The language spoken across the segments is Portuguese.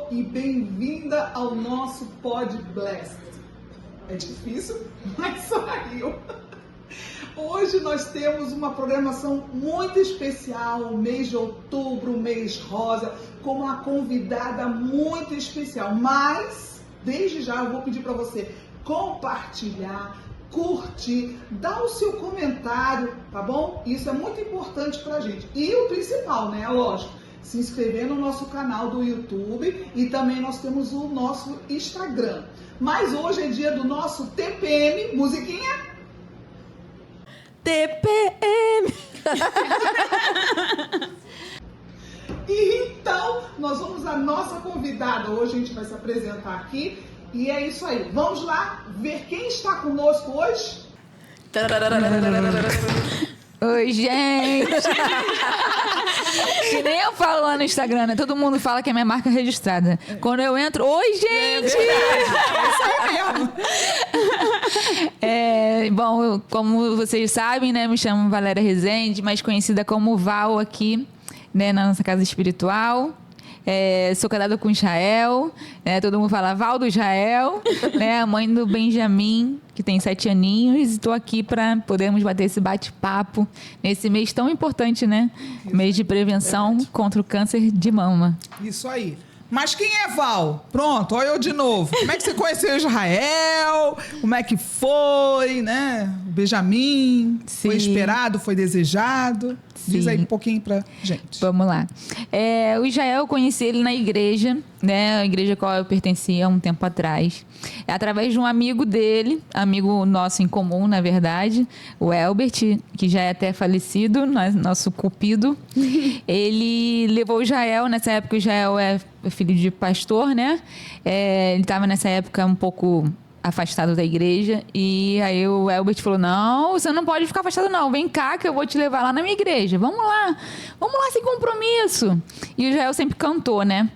e bem-vinda ao nosso Pod Blast. É difícil, mas saiu. Hoje nós temos uma programação muito especial, o mês de outubro, o mês rosa, com uma convidada muito especial. Mas, desde já, eu vou pedir para você compartilhar, curtir, dar o seu comentário, tá bom? Isso é muito importante pra gente. E o principal, né? Lógico, se inscrever no nosso canal do YouTube e também nós temos o nosso Instagram. Mas hoje é dia do nosso TPM, musiquinha? TPM! E então, nós vamos à nossa convidada. Hoje a gente vai se apresentar aqui. E é isso aí. Vamos lá ver quem está conosco hoje? Oi, gente! Que nem eu falo lá no Instagram, né? Todo mundo fala que é minha marca registrada. Quando eu entro, oi, gente! Bom, como vocês sabem, né? Me chamo Valéria Rezende, mais conhecida como Val aqui, né? Na nossa casa espiritual. Sou casada com Israel, né? Todo mundo fala Val do Israel, né? A mãe do Benjamin, que tem 7 aninhos, e estou aqui para podermos bater esse bate-papo nesse mês tão importante, né? Mês de prevenção contra o câncer de mama. Isso aí. Mas quem é Val? Pronto, olha eu de novo. Como é que você conheceu Israel? Como é que foi, né? O Benjamin? Sim. Foi esperado? Foi desejado? Sim. Diz aí um pouquinho pra gente. Vamos lá. O Israel, eu conheci ele na igreja, né? A igreja a qual eu pertencia há um tempo atrás. Através de um amigo dele, amigo nosso em comum, na verdade, o Elbert, que já é até falecido, nosso cupido. Ele levou o Israel, nessa época o Israel é filho de pastor, né? Ele estava nessa época um pouco afastado da igreja, e aí o Elbert falou, não, você não pode ficar afastado não, vem cá que eu vou te levar lá na minha igreja, vamos lá sem compromisso. E o Israel sempre cantou, né?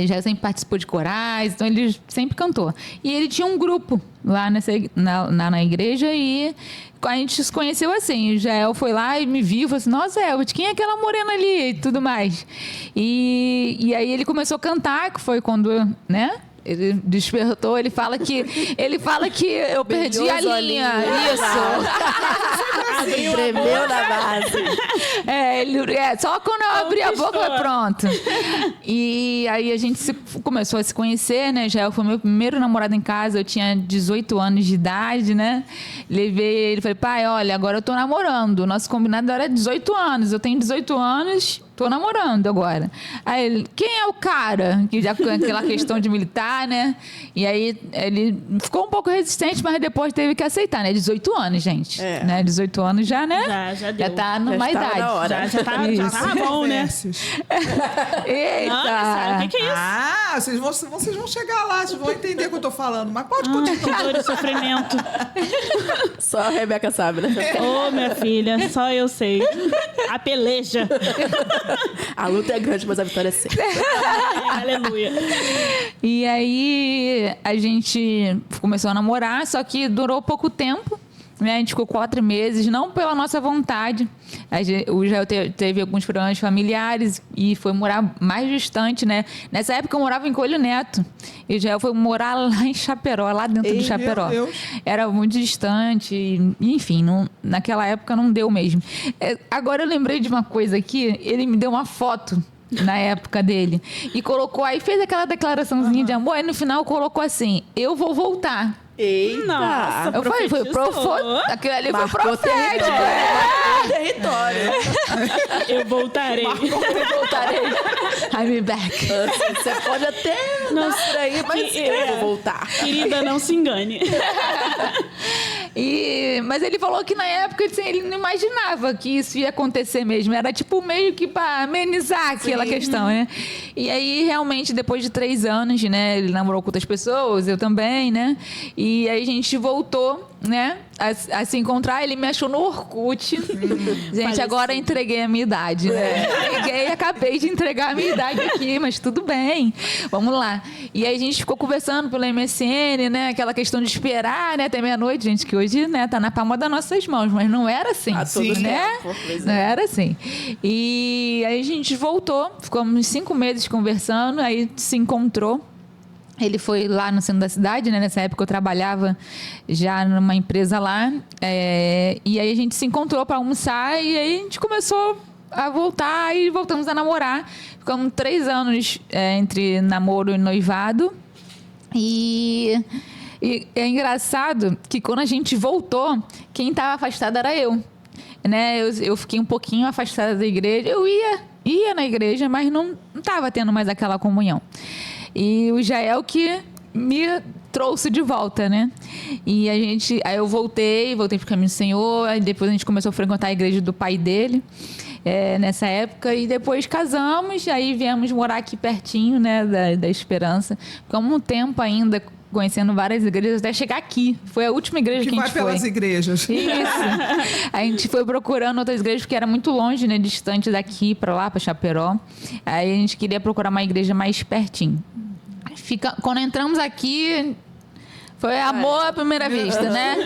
Já sempre participou de corais, então ele sempre cantou. E ele tinha um grupo lá na igreja, e a gente se conheceu assim. O Jael foi lá e me viu e falou assim, nossa, Elbert, quem é aquela morena ali? E tudo mais. E aí ele começou a cantar, que foi quando, né? Ele despertou, ele fala que eu perdi a linha. Isso. Tremeu na base. Só quando eu abri a boca, foi pronto. E aí a gente começou a se conhecer, né? Já foi meu primeiro namorado em casa, eu tinha 18 anos de idade, né? Levei ele, falei, pai, olha, agora eu tô namorando. O nosso combinado era 18 anos. Eu tenho 18 anos, tô namorando agora. Aí ele, quem é o cara? Que já com aquela questão de militar, né? E aí ele ficou um pouco resistente, mas depois teve que aceitar, né? 18 anos, gente. Né? 18 anos já, né? Já deu. Já tá numa idade. Na hora. Já tá bom, né? Eita! Nossa, o que é isso? Vocês vão chegar lá, vocês vão entender o que eu tô falando. Mas pode continuar. Que dor e sofrimento. Só a Rebeca sabe, né? Ô, minha filha, só eu sei. A peleja. A luta é grande, mas a vitória é sempre. Aleluia. E aí a gente começou a namorar, só que durou pouco tempo. Né? A gente ficou 4 meses, não pela nossa vontade. O Israel teve alguns problemas familiares e foi morar mais distante, né? Nessa época eu morava em Coelho Neto. E o Israel foi morar lá em Chapecó, lá dentro de Chapecó. Era muito distante, enfim, naquela época não deu mesmo. Agora eu lembrei de uma coisa aqui, ele me deu uma foto na época dele e colocou aí, fez aquela declaraçãozinha de amor, e no final colocou assim, eu vou voltar. Eita! Nossa, Eu falei, aquilo ali Marcou foi profético. Marcou território. Eu voltarei. Eu voltarei. I'm back. Você pode até não por aí, mas eu vou voltar. Querida, não se engane. Mas ele falou que na época assim, ele não imaginava que isso ia acontecer mesmo. Era tipo meio que para amenizar aquela questão, né? E aí, realmente, depois de 3 anos, né? Ele namorou com outras pessoas, eu também, né? E aí a gente voltou, né? a se encontrar, ele me achou no Orkut. Gente, agora eu entreguei a minha idade, né? Entreguei, acabei de entregar a minha idade aqui, mas tudo bem. Vamos lá. E aí a gente ficou conversando pelo MSN, né? Aquela questão de esperar, né? Até meia-noite, gente, que hoje, né, tá na palma das nossas mãos, mas não era assim, né? Não era assim. E aí a gente voltou, ficamos uns 5 meses conversando, aí se encontrou. Ele foi lá no centro da cidade, né? Nessa época eu trabalhava já numa empresa lá. E aí a gente se encontrou para almoçar e aí a gente começou a voltar e voltamos a namorar. Ficamos 3 anos entre namoro e noivado. E é engraçado que quando a gente voltou, quem estava afastado era eu. Né? Eu fiquei um pouquinho afastada da igreja. Eu ia na igreja, mas não estava tendo mais aquela comunhão. E o Jael que me trouxe de volta, né? E aí eu voltei pro caminho do Senhor, aí depois a gente começou a frequentar a igreja do pai dele, nessa época, e depois casamos, aí viemos morar aqui pertinho, né, da Esperança. Ficamos um tempo ainda conhecendo várias igrejas até chegar aqui. Foi a última igreja que a gente foi. Vai pelas igrejas. Isso. A gente foi procurando outras igrejas porque era muito longe, né, distante daqui para lá, para Chaperó. Aí a gente queria procurar uma igreja mais pertinho. Quando entramos aqui, foi amor à primeira vista, né?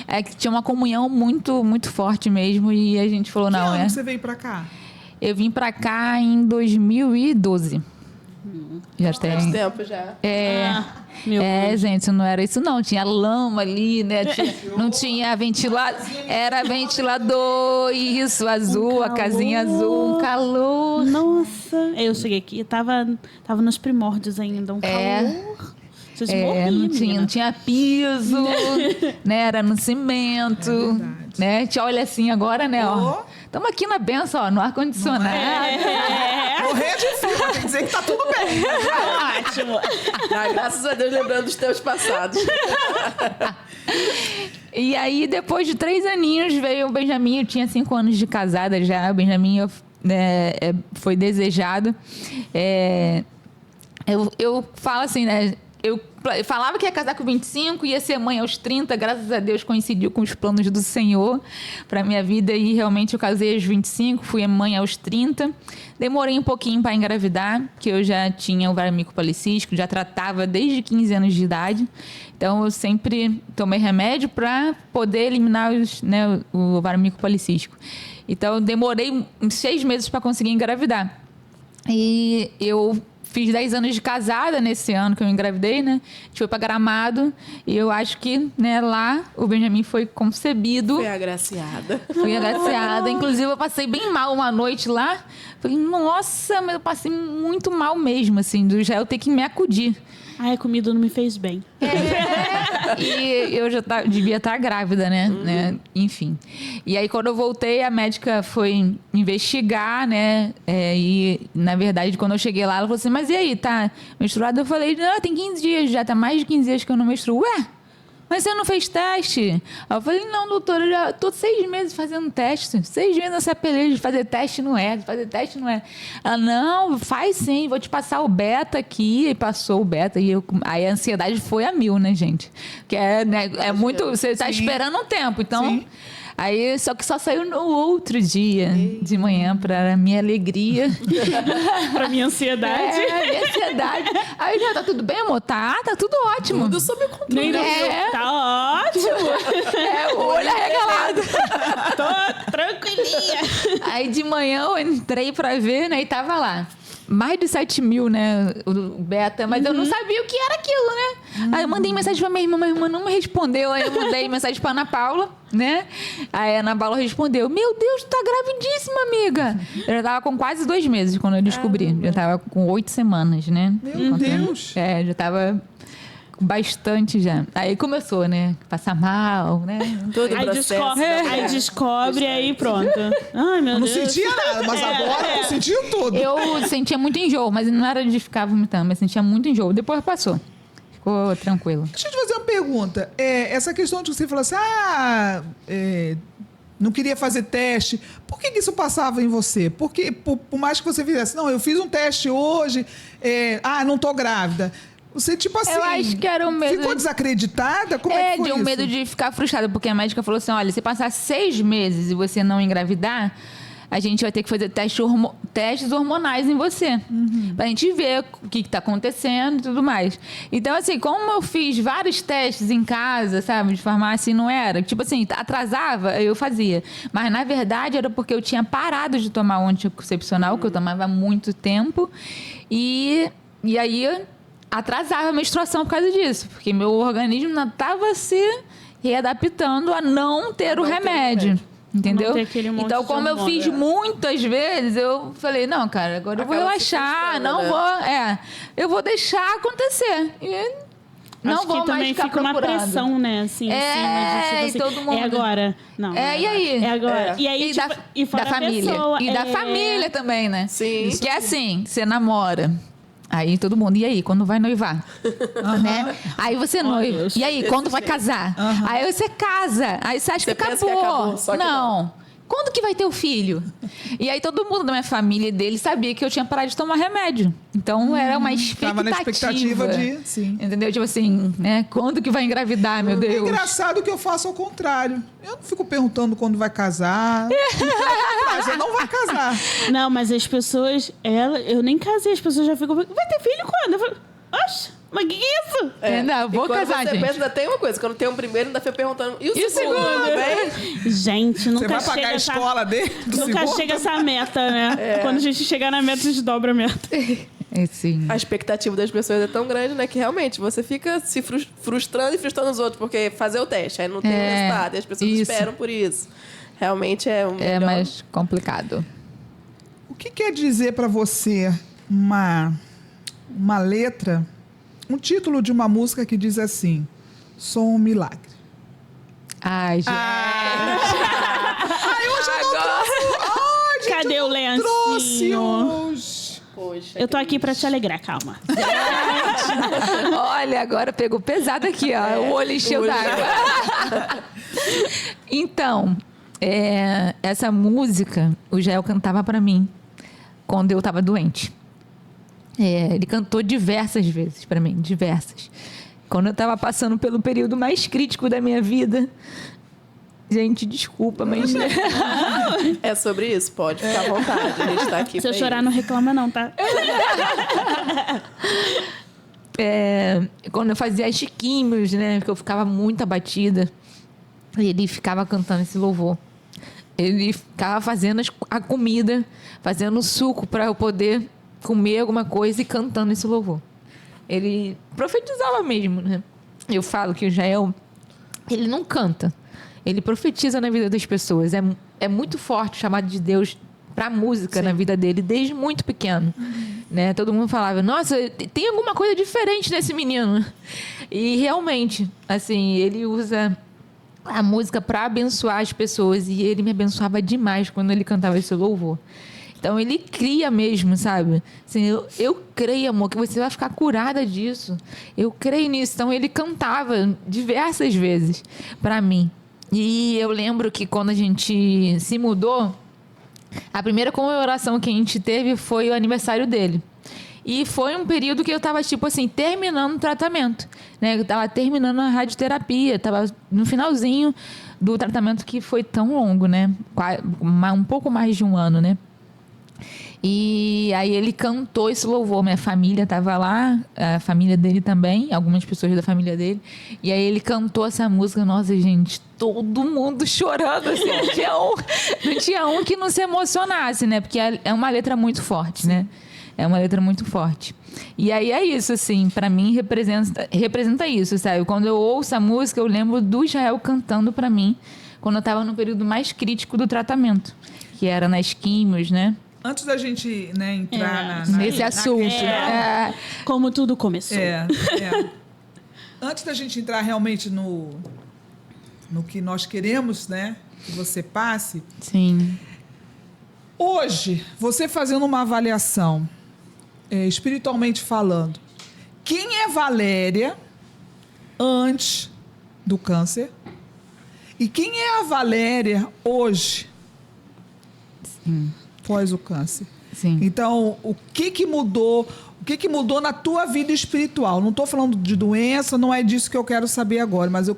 É que tinha uma comunhão muito, muito forte mesmo e a gente falou, Que não, ano você veio pra cá? Eu vim pra cá em 2012. Já tem. Faz tempo já. Meu Deus. Gente, não era isso não. Tinha lama ali, né? Não tinha ventilador. Era ventilador, isso, azul, a casinha azul, um calor. Nossa, eu cheguei aqui, tava nos primórdios ainda, um calor. Vocês morriam, não tinha piso, né? Era no cimento, né? Te olha assim agora, né? Estamos aqui na benção, ó, no ar-condicionado. Morrer de frio, tem que dizer que tá tudo bem. Ótimo. Graças a Deus, lembrando dos teus passados. E aí, depois de 3 aninhos, veio o Benjamin. Eu tinha 5 anos de casada já. O Benjamin foi desejado. Eu falo assim, né? Eu falava que ia casar com 25, ia ser mãe aos 30. Graças a Deus coincidiu com os planos do Senhor para minha vida. E realmente eu casei aos 25, fui mãe aos 30. Demorei um pouquinho para engravidar, porque eu já tinha ovário micropolicístico, já tratava desde 15 anos de idade. Então eu sempre tomei remédio para poder eliminar o ovário micropolicístico. Então eu demorei uns 6 meses para conseguir engravidar. E eu fiz 10 anos de casada nesse ano que eu engravidei, né? A gente foi pra Gramado e eu acho que, né, lá o Benjamin foi concebido. Foi agraciada. Fui agraciada. Inclusive, eu passei bem mal uma noite lá. Falei, nossa, mas eu passei muito mal mesmo, assim, do Jael ter que me acudir. Ai, a comida não me fez bem. E eu já devia estar grávida, né? Enfim. E aí, quando eu voltei, a médica foi investigar, né? E, na verdade, quando eu cheguei lá, ela falou assim, mas e aí, tá menstruada? Eu falei, não, tem 15 dias já, tá mais de 15 dias que eu não menstruo. Ué, mas você não fez teste? Aí eu falei, não, doutora, eu já tô 6 meses fazendo teste. 6 meses nessa peleja de fazer teste não é, Ela, não, faz sim, vou te passar o beta aqui. E passou o beta. E aí a ansiedade foi a 1000, né, gente? Que é muito, você tá esperando um tempo, então... Sim. Aí, só que só saiu no outro dia de manhã, para minha alegria. Pra minha ansiedade. Minha ansiedade. Aí já tá tudo bem, amor? Tá tudo ótimo. Tudo sob controle. Tá ótimo. O olho arregalado. Tô tranquilinha. Aí de manhã eu entrei pra ver, né? E tava lá. Mais de 7 mil, né? O beta, mas eu não sabia o que era aquilo, né? Aí eu mandei mensagem pra minha irmã não me respondeu. Aí eu mandei mensagem pra Ana Paula, né? Aí a Ana Paula respondeu: Meu Deus, tu tá gravidíssima, amiga. Eu já tava com quase 2 meses quando eu descobri. Já tava com 8 semanas, né? Meu Deus! Já tava bastante já. Aí começou, né? Passar mal, né? Todo o processo. Aí descobre, aí pronto. Ai, meu Eu não Deus. sentia nada, mas agora eu tô sentindo tudo. Eu sentia muito enjoo, mas não era de ficar vomitando, mas sentia muito enjoo. Depois passou. Ficou tranquilo. Deixa eu te fazer uma pergunta. Essa questão de você falar assim, não queria fazer teste. Por que isso passava em você? Porque, por mais que você fizesse, não, eu fiz um teste hoje, não tô grávida. Você, tipo assim... Eu acho que era um medo... Ficou desacreditada? Como é que foi de um isso? medo de ficar frustrada, porque a médica falou assim, olha, se passar 6 meses e você não engravidar, a gente vai ter que fazer testes hormonais em você. Pra gente ver o que tá acontecendo e tudo mais. Então, assim, como eu fiz vários testes em casa, sabe, de farmácia, e não era. Tipo assim, atrasava, eu fazia. Mas, na verdade, era porque eu tinha parado de tomar o anticoncepcional, que eu tomava há muito tempo. E aí, atrasava a menstruação por causa disso. Porque meu organismo não estava se readaptando a não ter o remédio. Entendeu? Então, como eu fiz muitas vezes, eu falei, não, cara, agora eu vou relaxar, não vou... eu vou deixar acontecer. E não vou mais ficar fica procurando. Uma pressão, né? Assim, e todo mundo... É agora. Não. E aí? É agora. E aí, da família. Pessoa, da família também, né? Sim. Que é assim, você namora... Aí todo mundo, e aí, quando vai noivar? Né? Aí você noiva. E aí, quando vai casar? Aí você casa. Aí você acha que acabou. Que acabou, só que não. Quando que vai ter o filho? E aí todo mundo da minha família e dele sabia que eu tinha parado de tomar remédio. Então era uma expectativa. Tava na expectativa de... Sim. Entendeu? Tipo assim, né? Quando que vai engravidar, meu Deus? É engraçado que eu faço ao contrário. Eu não fico perguntando quando vai casar. Mas eu não vai casar. Não, mas as pessoas... Eu nem casei, as pessoas já ficam... Vai ter filho quando? Eu falo, oxe, mas que é isso? Não, vou casar, você gente. pensa, ainda tem uma coisa. Quando tem um primeiro, ainda fica perguntando... E o segundo? Bem? Gente, nunca Você vai chega pagar a escola dele? Nunca chega essa meta, né? Quando a gente chegar na meta, a gente dobra a meta. Sim. A expectativa das pessoas é tão grande, né? Que realmente você fica se frustrando e frustrando os outros. Porque fazer o teste, aí não tem resultado. E as pessoas esperam por isso. Realmente é melhor. Mais complicado. O que quer dizer para você uma letra, um título de uma música que diz assim, sou um milagre? Ai, gente. Eu já não trouxe. Cadê o trouxe lencinho? hoje. Poxa, Eu tô aqui pra te alegrar, calma. Olha, agora pegou pesado aqui, ó. O olho encheu d'água. Então, essa música, o Jael cantava pra mim quando eu tava doente. Ele cantou diversas vezes pra mim, diversas. Quando eu tava passando pelo período mais crítico da minha vida. Gente, desculpa, mas... é sobre isso? Pode ficar à vontade. A gente tá aqui Se eu pra chorar, isso. não reclama não, tá? Quando eu fazia as químios, né? Que eu ficava muito abatida. Ele ficava cantando esse louvor. Ele ficava fazendo a comida, fazendo o suco para eu poder comer alguma coisa e cantando esse louvor. Ele profetizava mesmo, né? Eu falo que o Jael, ele não canta. Ele profetiza na vida das pessoas. É muito forte o chamado de Deus para a música na vida dele, desde muito pequeno. Né? Todo mundo falava, nossa, tem alguma coisa diferente nesse menino. E realmente, assim, ele usa a música para abençoar as pessoas. E ele me abençoava demais quando ele cantava esse louvor. Então, ele cria mesmo, sabe? Assim, eu creio, amor, que você vai ficar curada disso. Eu creio nisso. Então, ele cantava diversas vezes para mim. E eu lembro que quando a gente se mudou, a primeira comemoração que a gente teve foi o aniversário dele. E foi um período que eu tava, tipo assim, terminando o tratamento. Né? Eu tava terminando a radioterapia, tava no finalzinho do tratamento que foi tão longo, né? Um pouco mais de um ano, né? E aí ele cantou esse louvor. Minha família estava lá, a família dele também, algumas pessoas da família dele. E aí ele cantou essa música. Nossa, gente, todo mundo chorando. Assim, não tinha um que não se emocionasse, né? Porque é uma letra muito forte, né? É uma letra muito forte. E aí é isso, assim, pra mim representa isso, sabe? Quando eu ouço a música, eu lembro do Israel cantando pra mim, quando eu tava no período mais crítico do tratamento, que era nas químios, né? Antes da gente, né, entrar nesse assunto. Como tudo começou. Antes da gente entrar realmente no que nós queremos, né, que você passe. Sim. Hoje, você fazendo uma avaliação, espiritualmente falando, quem é Valéria antes do câncer e quem é a Valéria hoje? Sim. Pós o câncer. Sim. Então, o que mudou? O que mudou na tua vida espiritual? Não estou falando de doença, não é disso que eu quero saber agora, mas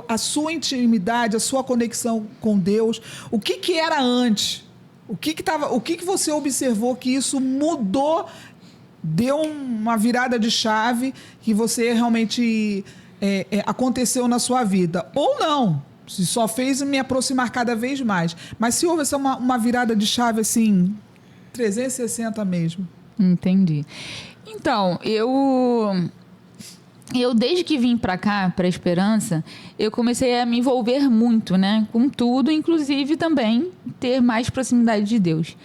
a sua intimidade, a sua conexão com Deus, o que era antes? O que você observou que isso mudou, deu uma virada de chave que você realmente aconteceu na sua vida? Ou não? Se só fez me aproximar cada vez mais. Mas se houve uma virada de chave assim, 360 mesmo. Entendi. Então, eu desde que vim para cá, para Esperança, eu comecei a me envolver muito, né, com tudo, inclusive também ter mais proximidade de Deus.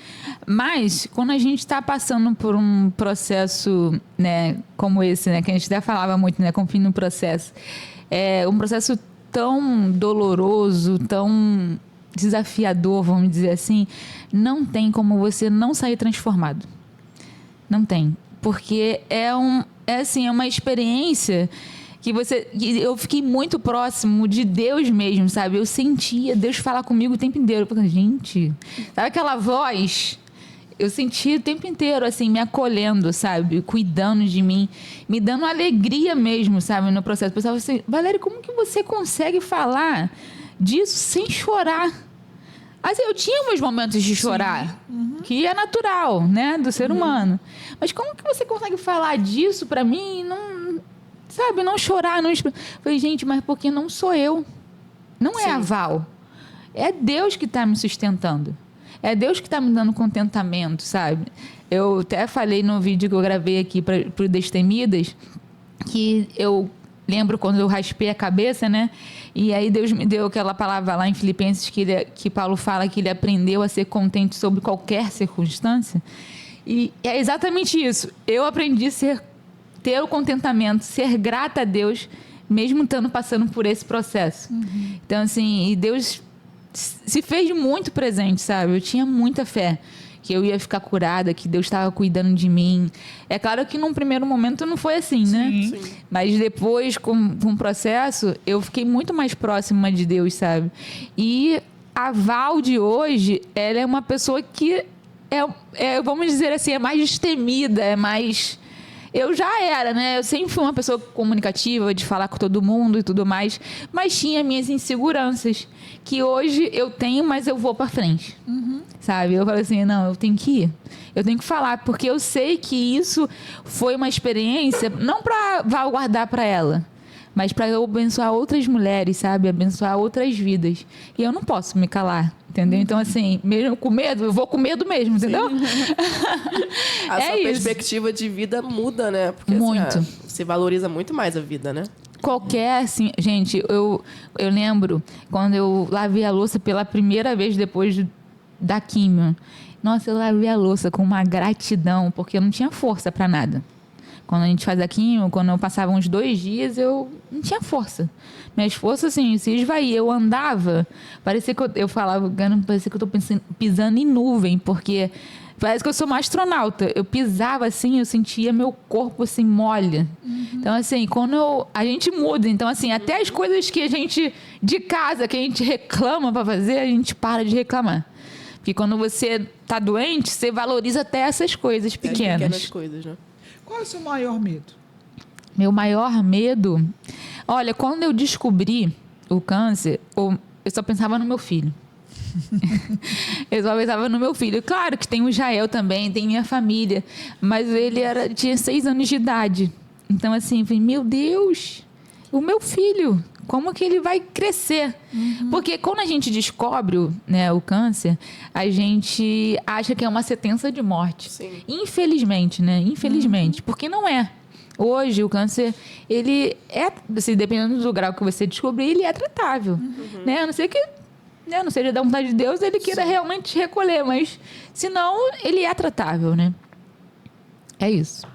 Mas quando a gente está passando por um processo, né, como esse, né, que a gente até falava muito, né, confie no processo, um processo tão doloroso, tão desafiador, vamos dizer assim, não tem como você não sair transformado. Não tem. Porque é uma experiência que eu fiquei muito próximo de Deus mesmo, sabe? Eu sentia Deus falar comigo o tempo inteiro. Eu falei, gente, sabe aquela voz? Eu sentia o tempo inteiro, assim, me acolhendo, sabe? Cuidando de mim, me dando alegria mesmo, sabe? No processo. Eu pensava assim, Valéria, como que você consegue falar disso sem chorar? Assim, eu tinha meus momentos de chorar, que é natural, né, do ser humano. Mas como que você consegue falar disso pra mim e não, sabe, não chorar? Não... Falei, gente, mas porque não sou eu. Não é a Val. É Deus que está me sustentando. É Deus que está me dando contentamento, sabe? Eu até falei no vídeo que eu gravei aqui para o Destemidas, que eu lembro quando eu raspei a cabeça, né? E aí Deus me deu aquela palavra lá em Filipenses que Paulo fala que ele aprendeu a ser contente sobre qualquer circunstância. E é exatamente isso. Eu aprendi a ter o contentamento, ser grata a Deus, mesmo estando passando por esse processo. Então, assim, e Deus se fez muito presente, sabe? Eu tinha muita fé que eu ia ficar curada, que Deus estava cuidando de mim. É claro que num primeiro momento não foi assim, né? Sim. Mas depois, com o processo, eu fiquei muito mais próxima de Deus, sabe? E a Val de hoje, ela é uma pessoa que vamos dizer assim, é mais destemida, é mais... Eu já era, né? Eu sempre fui uma pessoa comunicativa, de falar com todo mundo e tudo mais, mas tinha minhas inseguranças, que hoje eu tenho, mas eu vou pra frente, sabe? Eu falei assim, não, eu tenho que ir, eu tenho que falar, porque eu sei que isso foi uma experiência, não pra guardar pra ela, mas para eu abençoar outras mulheres, sabe? Abençoar outras vidas. E eu não posso me calar, entendeu? Então, assim, mesmo com medo, eu vou com medo mesmo, entendeu? A sua perspectiva de vida muda, né? Porque muito. Assim, você valoriza muito mais a vida, né? Qualquer, assim... Gente, eu lembro quando eu lavei a louça pela primeira vez depois da químio. Nossa, eu lavei a louça com uma gratidão, porque eu não tinha força para nada. Quando a gente faz a químio, quando eu passava uns 2 dias, eu não tinha força. Minhas forças, assim, se esvaía. Eu andava, parecia que eu falava, parecia que eu tô pisando em nuvem, porque parece que eu sou uma astronauta. Eu pisava assim, eu sentia meu corpo, assim, mole. Então, assim, a gente muda. Então, assim, até as coisas que a gente, de casa, que a gente reclama para fazer, a gente para de reclamar. Porque quando você tá doente, você valoriza até essas coisas pequenas. Pequenas coisas, né? Qual é o seu maior medo? Meu maior medo? Olha, quando eu descobri o câncer, eu só pensava no meu filho. Eu só pensava no meu filho. Claro que tem o Jael também, tem minha família. Mas ele tinha 6 anos de idade. Então, assim, eu falei, meu Deus, o meu filho, como que ele vai crescer? Porque quando a gente descobre o câncer, a gente acha que é uma sentença de morte. Sim. Infelizmente, né? Infelizmente. Porque não é. Hoje, o câncer, ele é, assim, dependendo do grau que você descobrir, ele é tratável. Né? A não ser que, não seja da vontade de Deus, ele queira realmente recolher. Mas, senão, ele é tratável, né? É isso.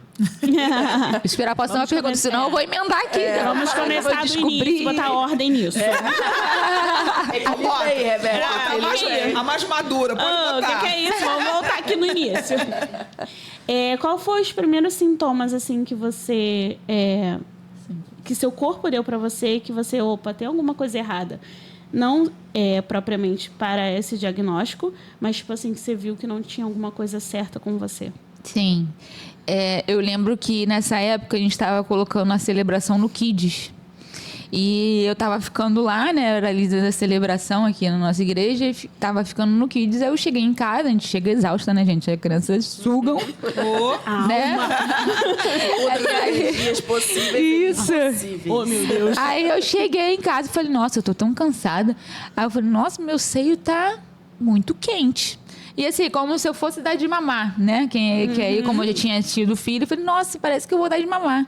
Esperar a próxima pergunta, senão eu vou emendar aqui. Vamos começar do início, botar ordem nisso. Aí, Rebeca. A mais madura, pode botar. O que é isso? Vamos voltar aqui no início. Qual foi os primeiros sintomas, assim, que você... que seu corpo deu pra você, que você, tem alguma coisa errada? Não propriamente para esse diagnóstico, mas, tipo assim, que você viu que não tinha alguma coisa certa com você. Sim. Eu lembro que nessa época a gente estava colocando a celebração no Kids. E eu tava ficando lá, né? Era a líder da celebração aqui na nossa igreja. E tava ficando no Kids. Aí eu cheguei em casa, a gente chega exausta, né, gente? As crianças sugam. Né? Dias possíveis. Isso. Oh, meu Deus. Aí eu cheguei em casa e falei, nossa, eu tô tão cansada. Aí eu falei, nossa, meu seio tá muito quente. E assim, como se eu fosse dar de mamar, né? Que aí, como eu já tinha tido filho, eu falei, nossa, parece que eu vou dar de mamar.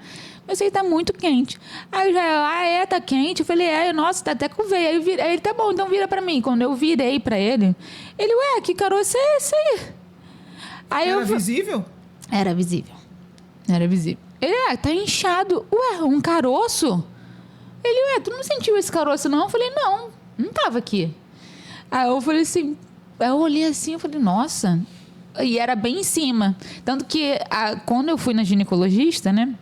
Mas isso aí tá muito quente. Aí eu já, tá quente? Eu falei, nossa, tá até com veia. Aí ele, tá bom, então vira pra mim. Quando eu virei pra ele, que caroço é esse aí? Era visível? Era visível. Era visível. Ele, tá inchado. Ué, um caroço? Ele, tu não sentiu esse caroço, não? Eu falei, não tava aqui. Aí eu falei assim, eu olhei assim, eu falei, nossa. E era bem em cima. Tanto que quando eu fui na ginecologista, né?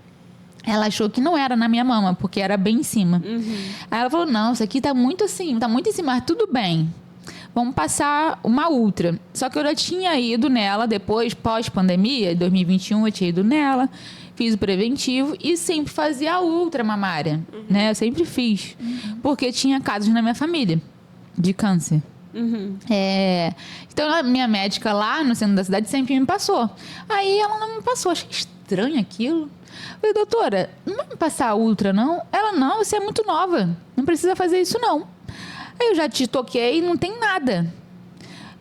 Ela achou que não era na minha mama, porque era bem em cima. Aí ela falou, não, isso aqui tá muito assim, tá muito em cima, mas tudo bem. Vamos passar uma ultra. Só que eu já tinha ido nela depois, pós-pandemia, em 2021, eu tinha ido nela, fiz o preventivo e sempre fazia a ultra mamária, né? Eu sempre fiz, porque tinha casos na minha família de câncer. Então a minha médica lá no centro da cidade sempre me passou. Aí ela não me passou, achei estranho aquilo. Falei, doutora, não vai me passar a ultra, não? Ela, não, você é muito nova. Não precisa fazer isso, não. Aí eu já te toquei e não tem nada.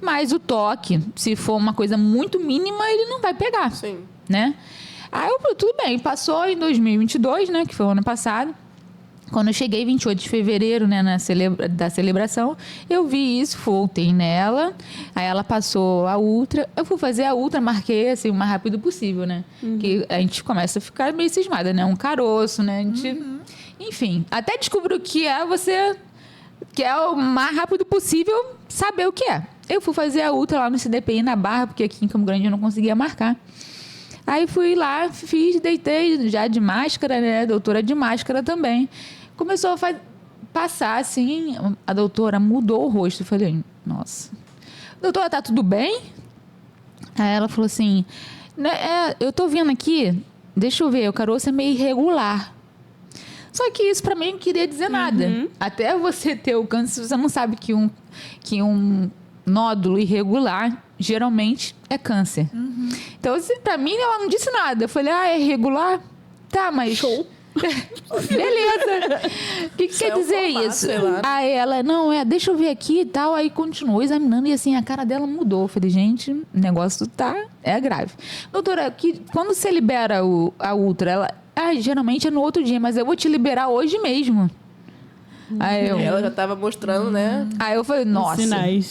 Mas o toque, se for uma coisa muito mínima, ele não vai pegar. Sim. Né? Aí eu falei, tudo bem. Passou em 2022, né? Que foi o ano passado. Quando eu cheguei, 28 de fevereiro, né, da celebração, eu vi isso, voltei nela, aí ela passou a ultra, eu fui fazer a ultra, marquei assim, o mais rápido possível, né, que a gente começa a ficar meio cismada, né, um caroço, né, a gente, enfim, até descobrir o que é que é o mais rápido possível saber o que é. Eu fui fazer a ultra lá no CDPI na Barra, porque aqui em Campo Grande eu não conseguia marcar. Aí fui lá, fiz, deitei já de máscara, né, doutora de máscara também. Começou a passar, assim, a doutora mudou o rosto. Eu falei, nossa, doutora, tá tudo bem? Aí ela falou assim, eu tô vendo aqui, deixa eu ver, o caroço é meio irregular. Só que isso pra mim não queria dizer nada. Até você ter o câncer, você não sabe que um nódulo irregular geralmente é câncer. Então, assim, pra mim, ela não disse nada. Eu falei, é irregular? Tá, mas... Show. Beleza. O que quer dizer isso? Aí ela, deixa eu ver aqui e tal. Aí continuou examinando e assim, a cara dela mudou. Eu falei, gente, o negócio é grave. Doutora, quando você libera a ultra, geralmente é no outro dia, mas eu vou te liberar hoje mesmo. Aí ela já estava mostrando, né? Aí eu falei, nossa,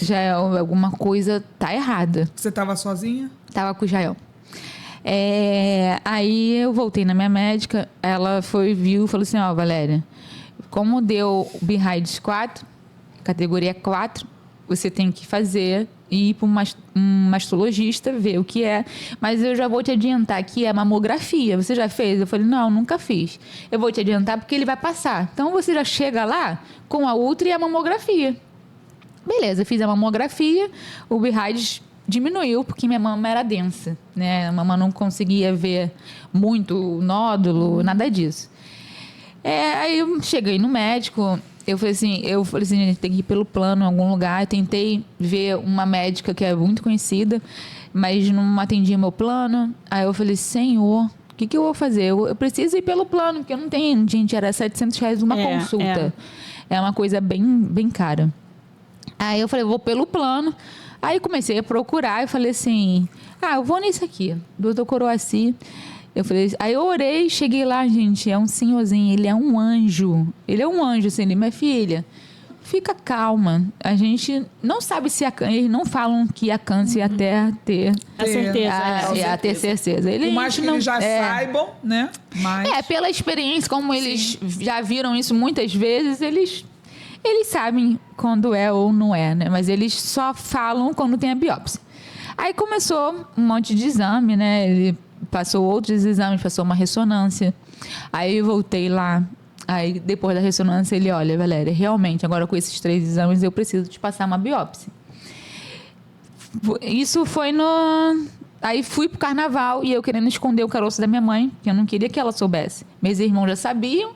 já é alguma coisa tá errada. Você estava sozinha? Tava com o Jael. Aí eu voltei na minha médica, ela viu e falou assim, Valéria, como deu BIRAIDS 4, categoria 4, você tem que fazer e ir para um mastologista, ver o que é. Mas eu já vou te adiantar que é mamografia. Você já fez? Eu falei, não, nunca fiz. Eu vou te adiantar porque ele vai passar. Então você já chega lá com a ultra e a mamografia. Beleza, fiz a mamografia, o BIRAIDS diminuiu porque minha mama era densa, né? A mama não conseguia ver muito nódulo, nada disso. Aí eu cheguei no médico, eu falei assim, a gente tem que ir pelo plano em algum lugar. Eu tentei ver uma médica que é muito conhecida, mas não atendia meu plano. Aí eu falei, Senhor, o que eu vou fazer? Eu preciso ir pelo plano, porque eu não tenho, gente, era R$700 uma consulta. É uma coisa bem, bem cara. Aí eu falei, vou pelo plano. Aí comecei a procurar e falei assim, eu vou nesse aqui, Dr. Coroaci. Eu falei, aí eu orei, cheguei lá, gente, é um senhorzinho, ele é um anjo. Ele é um anjo, assim, minha filha, fica calma. A gente não sabe se eles não falam que a câncer até ter a certeza. A ter certeza. Por mais que eles já saibam, né? Mas... pela experiência, como eles já viram isso muitas vezes, eles sabem quando é ou não é, né? Mas eles só falam quando tem a biópsia. Aí começou um monte de exame, né? Ele passou outros exames, passou uma ressonância. Aí eu voltei lá. Aí depois da ressonância ele, olha, Valéria, realmente, agora com esses 3 exames eu preciso te passar uma biópsia. Isso foi Aí fui pro carnaval e eu querendo esconder o caroço da minha mãe, porque eu não queria que ela soubesse. Meus irmãos já sabiam,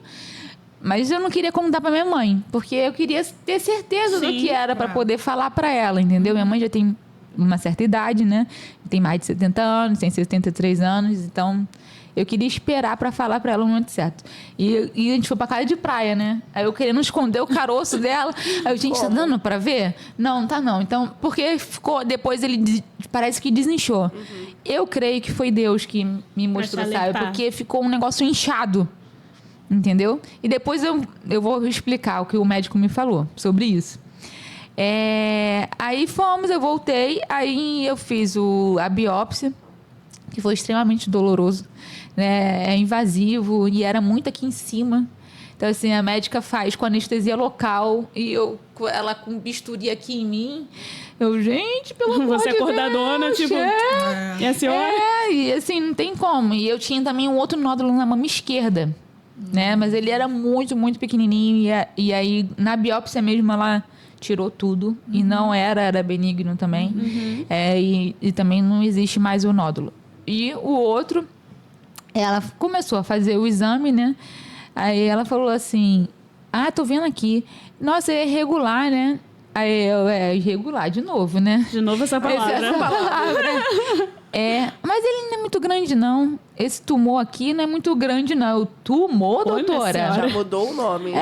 mas eu não queria contar pra minha mãe, porque eu queria ter certeza do que era pra poder falar pra ela, entendeu? Minha mãe já tem uma certa idade, né? Tem mais de 70 anos, tem 73 anos, então eu queria esperar pra falar pra ela no momento certo. E a gente foi pra casa de praia, né? Aí eu querendo esconder o caroço dela. Aí eu, gente, tá dando pra ver? Não, tá não. Então, porque ficou, depois ele parece que desinchou. Eu creio que foi Deus que me mostrou, sabe? Porque ficou um negócio inchado. Entendeu? E depois eu vou explicar o que o médico me falou sobre isso. Aí fomos, eu voltei, aí eu fiz a biópsia, que foi extremamente doloroso, né? É invasivo e era muito aqui em cima. Então, assim, a médica faz com anestesia local e ela com bisturi aqui em mim. Eu, gente, pelo amor de Deus. Você acordadona, tipo... E a senhora? E assim, não tem como. E eu tinha também um outro nódulo na mama esquerda, né? Mas ele era muito, muito pequenininho. E aí, na biópsia mesmo, ela tirou tudo. E não era benigno também. E também não existe mais o nódulo. E o outro, ela começou a fazer o exame, né? Aí ela falou assim, tô vendo aqui. Nossa, é irregular, né? Aí eu, irregular de novo, né? De novo essa palavra. Mas ele não é muito grande, não. Esse tumor aqui não é muito grande, não. O tumor, doutora? Já mudou o nome.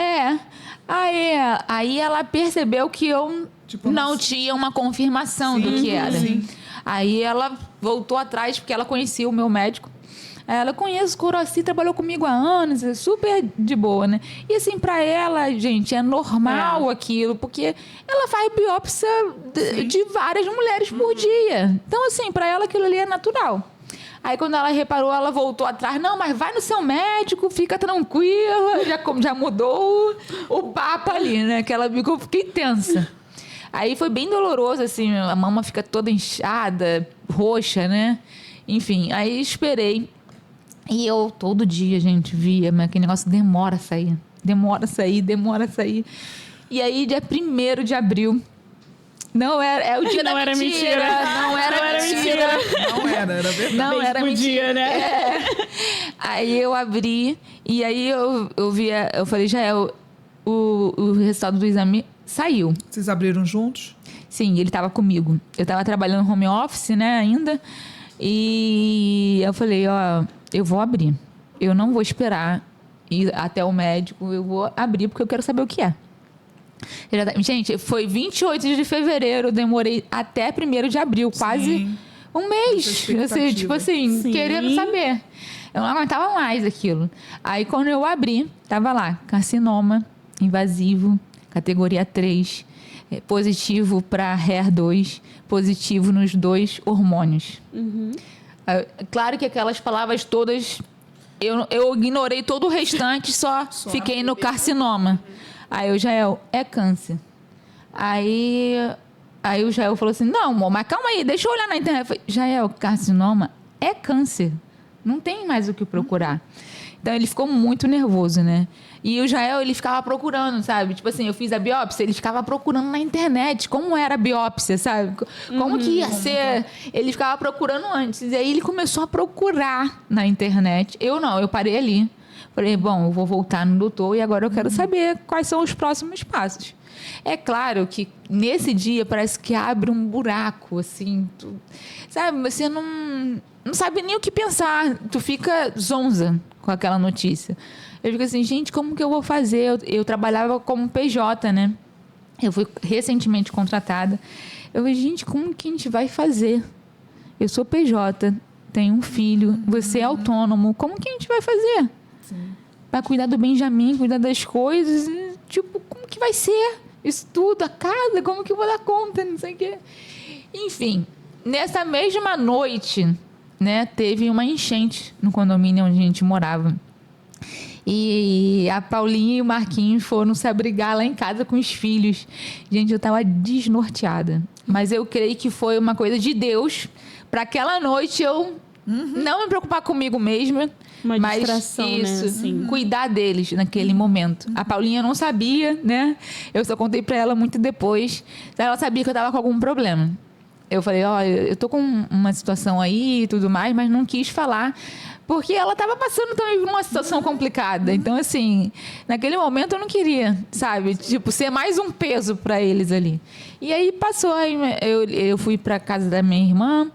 Aí ela percebeu que eu não tinha uma confirmação do que era. Sim. Aí ela voltou atrás, porque ela conhecia o meu médico. Ela conhece o Coraci, trabalhou comigo há anos, é super de boa, né? E assim, pra ela, gente, é normal aquilo, porque ela faz biópsia de várias mulheres por dia. Então, assim, pra ela aquilo ali é natural. Aí, quando ela reparou, ela voltou atrás. Não, mas vai no seu médico, fica tranquila. Já mudou o papo ali, né? Que ela ficou, fiquei tensa. Aí foi bem doloroso, assim, a mama fica toda inchada, roxa, né? Enfim, aí esperei. E eu todo dia, gente, via, mas aquele negócio demora a sair. Demora a sair. E aí, dia 1º de abril... Não era, é o dia da mentira. Não era mentira. Era verdade. Não era mentira, né? Aí eu abri, e aí eu via, eu falei, Jael, o resultado do exame saiu. Vocês abriram juntos? Sim, ele estava comigo. Eu estava trabalhando home office, né, ainda. E eu falei, eu vou abrir. Eu não vou esperar ir até o médico, eu vou abrir porque eu quero saber o que é. Gente, foi 28 de fevereiro, eu demorei até 1º de abril, quase um mês. Assim, tipo assim, querendo saber. Eu não aguentava mais aquilo. Aí quando eu abri, tava lá, carcinoma invasivo, categoria 3, positivo para HER2, positivo nos 2 hormônios. Claro que aquelas palavras todas, eu ignorei todo o restante, só fiquei no carcinoma. Aí o Jael, é câncer. Aí o Jael falou assim, não, amor, mas calma aí, deixa eu olhar na internet. Eu falei, Jael, carcinoma é câncer. Não tem mais o que procurar. Então, ele ficou muito nervoso, né? E o Jael, ele ficava procurando, sabe? Tipo assim, eu fiz a biópsia, ele ficava procurando na internet como era a biópsia, sabe? Como que ia ser... Ele ficava procurando antes. E aí, ele começou a procurar na internet. Eu não, eu parei ali. Falei, bom, eu vou voltar no doutor e agora eu quero saber quais são os próximos passos. É claro que nesse dia parece que abre um buraco, assim, sabe? Você não sabe nem o que pensar, tu fica zonza com aquela notícia. Eu fico assim, gente, como que eu vou fazer? Eu trabalhava como PJ, né? Eu fui recentemente contratada. Eu falei, gente, como que a gente vai fazer? Eu sou PJ, tenho um filho, você é autônomo, como que a gente vai fazer? Para cuidar do Benjamin, cuidar das coisas, tipo, como que vai ser isso tudo, a casa, como que eu vou dar conta, não sei o quê. Enfim, nessa mesma noite, né, teve uma enchente no condomínio onde a gente morava. E a Paulinha e o Marquinhos foram se abrigar lá em casa com os filhos. Gente, eu estava desnorteada. Mas eu creio que foi uma coisa de Deus. Para aquela noite eu não me preocupar comigo mesma. Uma distração, isso, né? Assim. Cuidar deles naquele momento. A Paulinha não sabia, né? Eu só contei para ela muito depois. Ela sabia que eu estava com algum problema. Eu falei, olha, eu tô com uma situação aí e tudo mais, mas não quis falar, porque ela tava passando também por uma situação complicada. Então, assim, naquele momento eu não queria, sabe? Tipo, ser mais um peso para eles ali. E aí passou, aí eu fui pra casa da minha irmã,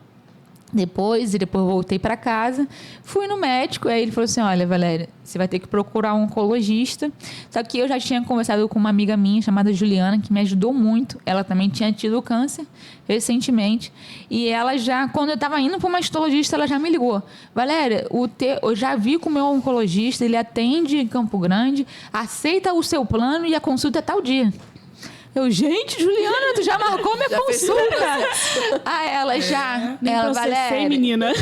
depois voltei para casa, fui no médico, aí ele falou assim, olha, Valéria, você vai ter que procurar um oncologista. Só que eu já tinha conversado com uma amiga minha chamada Juliana, que me ajudou muito. Ela também tinha tido câncer recentemente. E ela já, quando eu estava indo para uma mastologista, ela já me ligou. Valéria, eu já vi com o meu oncologista, ele atende em Campo Grande, aceita o seu plano e a consulta é tal dia. Eu, gente, Juliana, tu já marcou minha consulta. Ela já. Ela, Valéria, menina.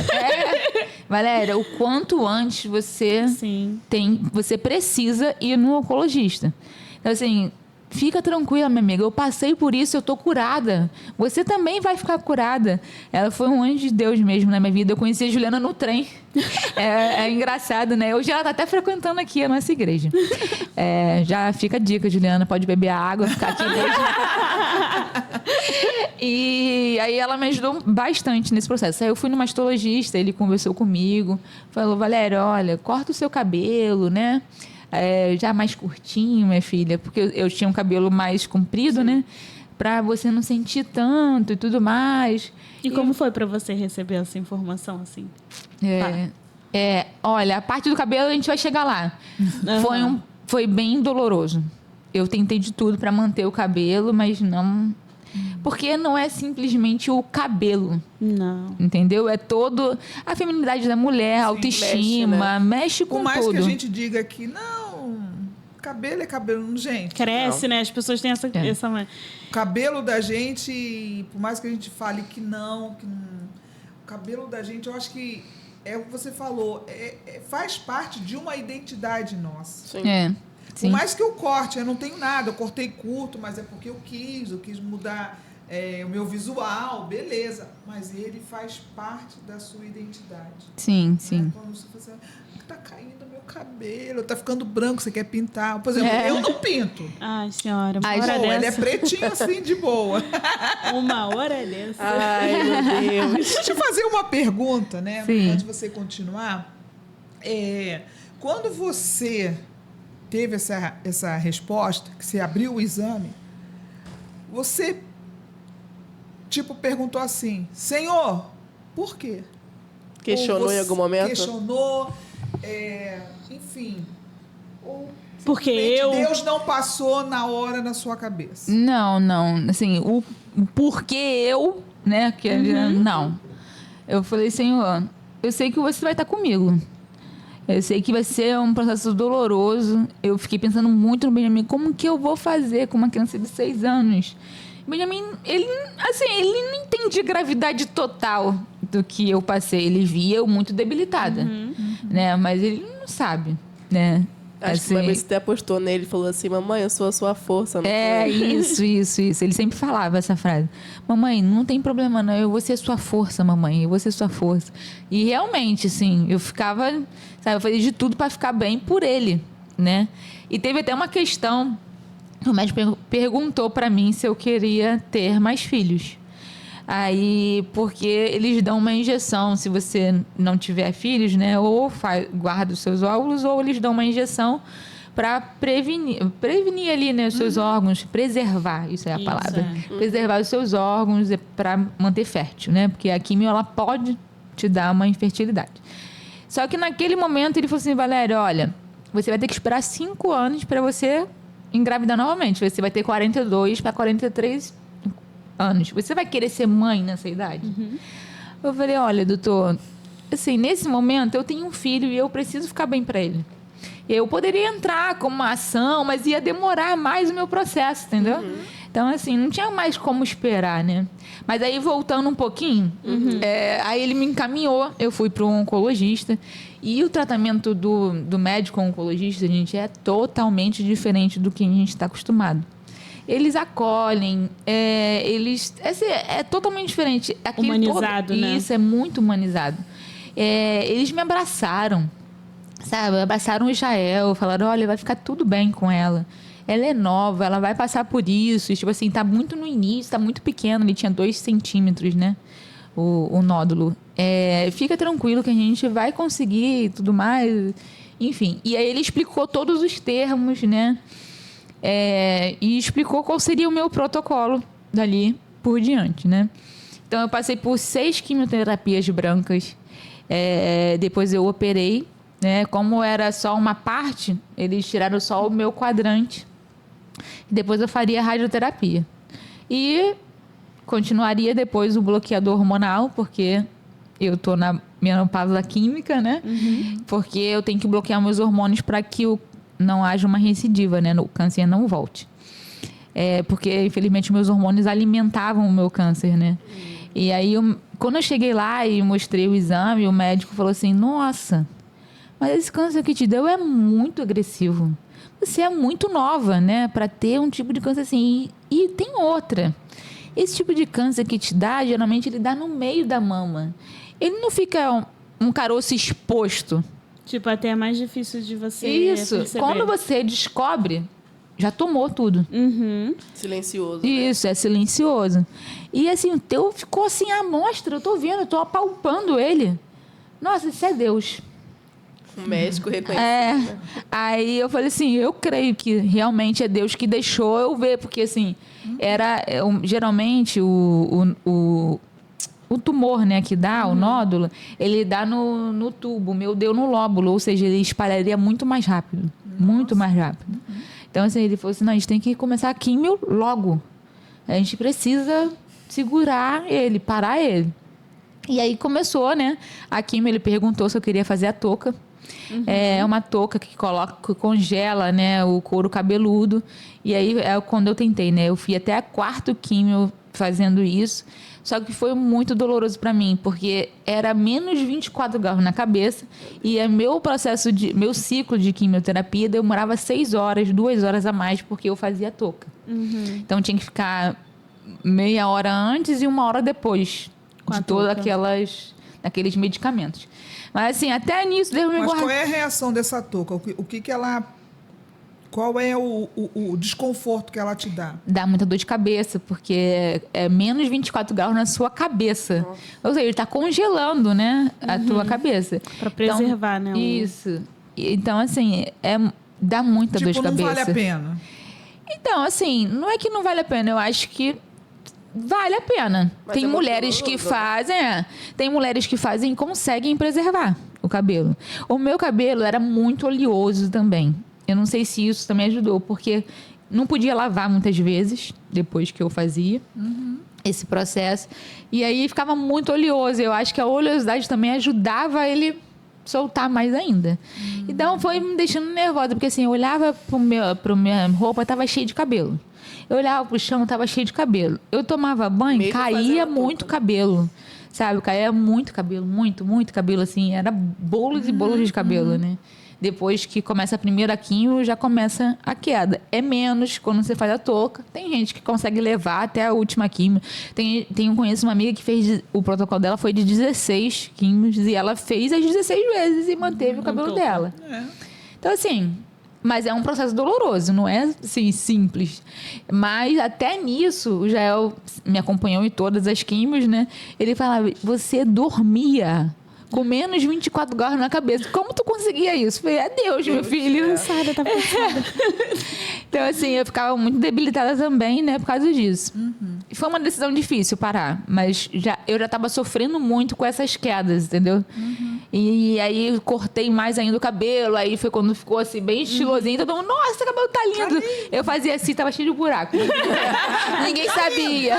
Valéria, o quanto antes você você precisa ir no oncologista. Então, assim, fica tranquila, minha amiga. Eu passei por isso, eu tô curada. Você também vai ficar curada. Ela foi um anjo de Deus mesmo na minha vida. Eu conheci a Juliana no trem. É engraçado, né? Hoje ela tá até frequentando aqui a nossa igreja. Já fica a dica, Juliana. Pode beber a água, ficar aqui mesmo. E aí ela me ajudou bastante nesse processo. Aí eu fui no mastologista, ele conversou comigo. Falou, Valéria, olha, corta o seu cabelo, né? Já mais curtinho, minha filha, porque eu tinha um cabelo mais comprido, né? Pra você não sentir tanto e tudo mais. E como foi pra você receber essa informação, assim? Olha, a parte do cabelo a gente vai chegar lá. Foi bem doloroso. Eu tentei de tudo pra manter o cabelo, mas não... Porque não é simplesmente o cabelo. Não. Entendeu? É todo a feminilidade da mulher, a autoestima, mexe com tudo. Por mais que a gente diga que não, cabelo é cabelo, gente. Cresce, né? As pessoas têm essa... O cabelo da gente, por mais que a gente fale que não, o cabelo da gente, eu acho que é o que você falou, faz parte de uma identidade nossa. Sim. Por mais que eu corte, eu não tenho nada, eu cortei curto, mas é porque eu quis mudar o meu visual, beleza. Mas ele faz parte da sua identidade. Sim, sim. Quando você fala assim, tá caindo meu cabelo, tá ficando branco, você quer pintar. Por exemplo, eu não pinto. Ai, senhora, ele é pretinho assim, de boa. Uma hora dessa. Ai, meu Deus. Deixa eu fazer uma pergunta, né? Sim. Antes de você continuar. Quando você teve essa resposta, que você abriu o exame, você, perguntou assim, Senhor, por quê? Questionou em algum momento? Questionou, enfim. Ou porque Deus não passou na hora na sua cabeça? Não. Assim, o porquê eu, né? Não. Eu falei, Senhor, eu sei que você vai estar comigo. Eu sei que vai ser um processo doloroso. Eu fiquei pensando muito no Benjamin. Como que eu vou fazer com uma criança de 6 anos? Benjamin, ele não entendia a gravidade total do que eu passei. Ele via eu muito debilitada, né? Mas ele não sabe, né? Acho que uma vez você até apostou nele e falou assim, mamãe, eu sou a sua força. Não isso. Ele sempre falava essa frase. Mamãe, não tem problema não, eu vou ser sua força, mamãe. Eu vou ser sua força. E realmente, assim, eu ficava... Sabe, eu fazia de tudo para ficar bem por ele, né? E teve até uma questão... O médico perguntou para mim se eu queria ter mais filhos. Aí, porque eles dão uma injeção, se você não tiver filhos, né? Ou guarda os seus óvulos, ou eles dão uma injeção para prevenir ali, né, os seus órgãos, preservar, isso é a palavra. Preservar os seus órgãos para manter fértil, né? Porque a quimio, ela pode te dar uma infertilidade. Só que naquele momento ele falou assim, Valéria, olha, você vai ter que esperar 5 anos para você engravidar novamente. Você vai ter 42 para 43 anos. Você vai querer ser mãe nessa idade? Eu falei, olha, doutor, assim, nesse momento eu tenho um filho e eu preciso ficar bem para ele. Eu poderia entrar como uma ação, mas ia demorar mais o meu processo, entendeu? Então, assim, não tinha mais como esperar, né? Mas aí, voltando um pouquinho, aí ele me encaminhou, eu fui para um oncologista. E o tratamento do médico oncologista, gente, é totalmente diferente do que a gente está acostumado. Eles acolhem, é totalmente diferente. Humanizado, né? Isso, é muito humanizado. Eles me abraçaram, sabe? Abraçaram o Israel, falaram, olha, vai ficar tudo bem com ela. ela é nova, ela vai passar por isso. E, tipo assim, tá muito no início, tá muito pequeno. Ele tinha 2 centímetros, né? O nódulo. Fica tranquilo que a gente vai conseguir e tudo mais. Enfim. E aí ele explicou todos os termos, né? E explicou qual seria o meu protocolo dali por diante, né? Então, eu passei por 6 quimioterapias brancas. Depois eu operei, né? Como era só uma parte, eles tiraram só o meu quadrante. Depois eu faria radioterapia. E continuaria depois o bloqueador hormonal, porque eu tô na menopausa química, né? Porque eu tenho que bloquear meus hormônios para que não haja uma recidiva, né? O câncer não volte. Porque, infelizmente, meus hormônios alimentavam o meu câncer, né? E aí, quando eu cheguei lá e mostrei o exame, o médico falou assim, nossa, mas esse câncer que te deu é muito agressivo. Você é muito nova, né? Para ter um tipo de câncer assim. E tem outra. Esse tipo de câncer que te dá, geralmente ele dá no meio da mama. Ele não fica um caroço exposto. Tipo, até é mais difícil de você perceber. Quando você descobre, já tomou tudo. Silencioso. Isso, é silencioso. E assim, o teu ficou assim à mostra. Eu tô vendo, eu tô apalpando ele. Nossa, isso é Deus. Um médico reconhecido. Aí eu falei assim, eu creio que realmente é Deus que deixou eu ver, porque assim, geralmente o tumor, né, que dá, o nódulo, ele dá no tubo, o meu deu no lóbulo, ou seja, ele espalharia muito mais rápido. Muito mais rápido. Então assim, ele falou assim, não, a gente tem que começar a químio logo. A gente precisa segurar ele, parar ele. E aí começou, né, a químio, ele perguntou se eu queria fazer a touca. É uma touca que congela, né, o couro cabeludo. E aí, quando eu tentei, né, eu fui até a 4ª químio fazendo isso. Só que foi muito doloroso para mim, porque era menos 24 graus na cabeça e meu ciclo de quimioterapia demorava 6 horas, 2 horas a mais, porque eu fazia a touca. Então tinha que ficar meia hora antes e 1 hora depois de todas aqueles medicamentos. Mas assim, até nisso Deus me guardou. Mas qual é a reação dessa touca? Qual é o desconforto que ela te dá? Dá muita dor de cabeça, porque é menos 24 graus na sua cabeça. Nossa. Ou seja, ele está congelando, né, a tua cabeça. Para preservar, né? Isso. Então, assim, dá muita dor de cabeça. Não vale a pena? Então, assim, não é que não vale a pena. Eu acho que vale a pena. Mas tem mulheres que fazem, tem mulheres que fazem e conseguem preservar o cabelo. O meu cabelo era muito oleoso também. Eu não sei se isso também ajudou, porque não podia lavar muitas vezes, depois que eu fazia esse processo. E aí ficava muito oleoso. Eu acho que a oleosidade também ajudava ele soltar mais ainda. Então foi me deixando nervosa, porque assim, eu olhava para minha roupa, tava cheia de cabelo. Eu olhava pro chão, tava cheio de cabelo. Eu tomava banho, caía muito cabelo. Sabe? Caía muito cabelo, muito cabelo, assim. Era bolos e bolos de cabelo, né? Depois que começa a primeira quimio, já começa a queda. É menos quando você faz a touca. Tem gente que consegue levar até a última quimio. Conheço uma amiga que fez... O protocolo dela foi de 16 quimios e ela fez as 16 vezes e manteve o cabelo dela. Então, assim... Mas é um processo doloroso, não é assim, simples. Mas até nisso, o Jael me acompanhou em todas as químios, né? Ele falava, você dormia com menos 24 graus na cabeça. Como tu conseguia isso? Eu falei, é Deus, meu filho. Cansada, tá cansada. Então, assim, eu ficava muito debilitada também, né? Por causa disso. Foi uma decisão difícil parar. Mas eu já estava sofrendo muito com essas quedas, entendeu? E aí, cortei mais ainda o cabelo. Aí foi quando ficou, assim, bem estilosinho. Todo mundo, nossa, seu cabelo tá lindo. Eu fazia assim, tava cheio de buraco. Ninguém sabia.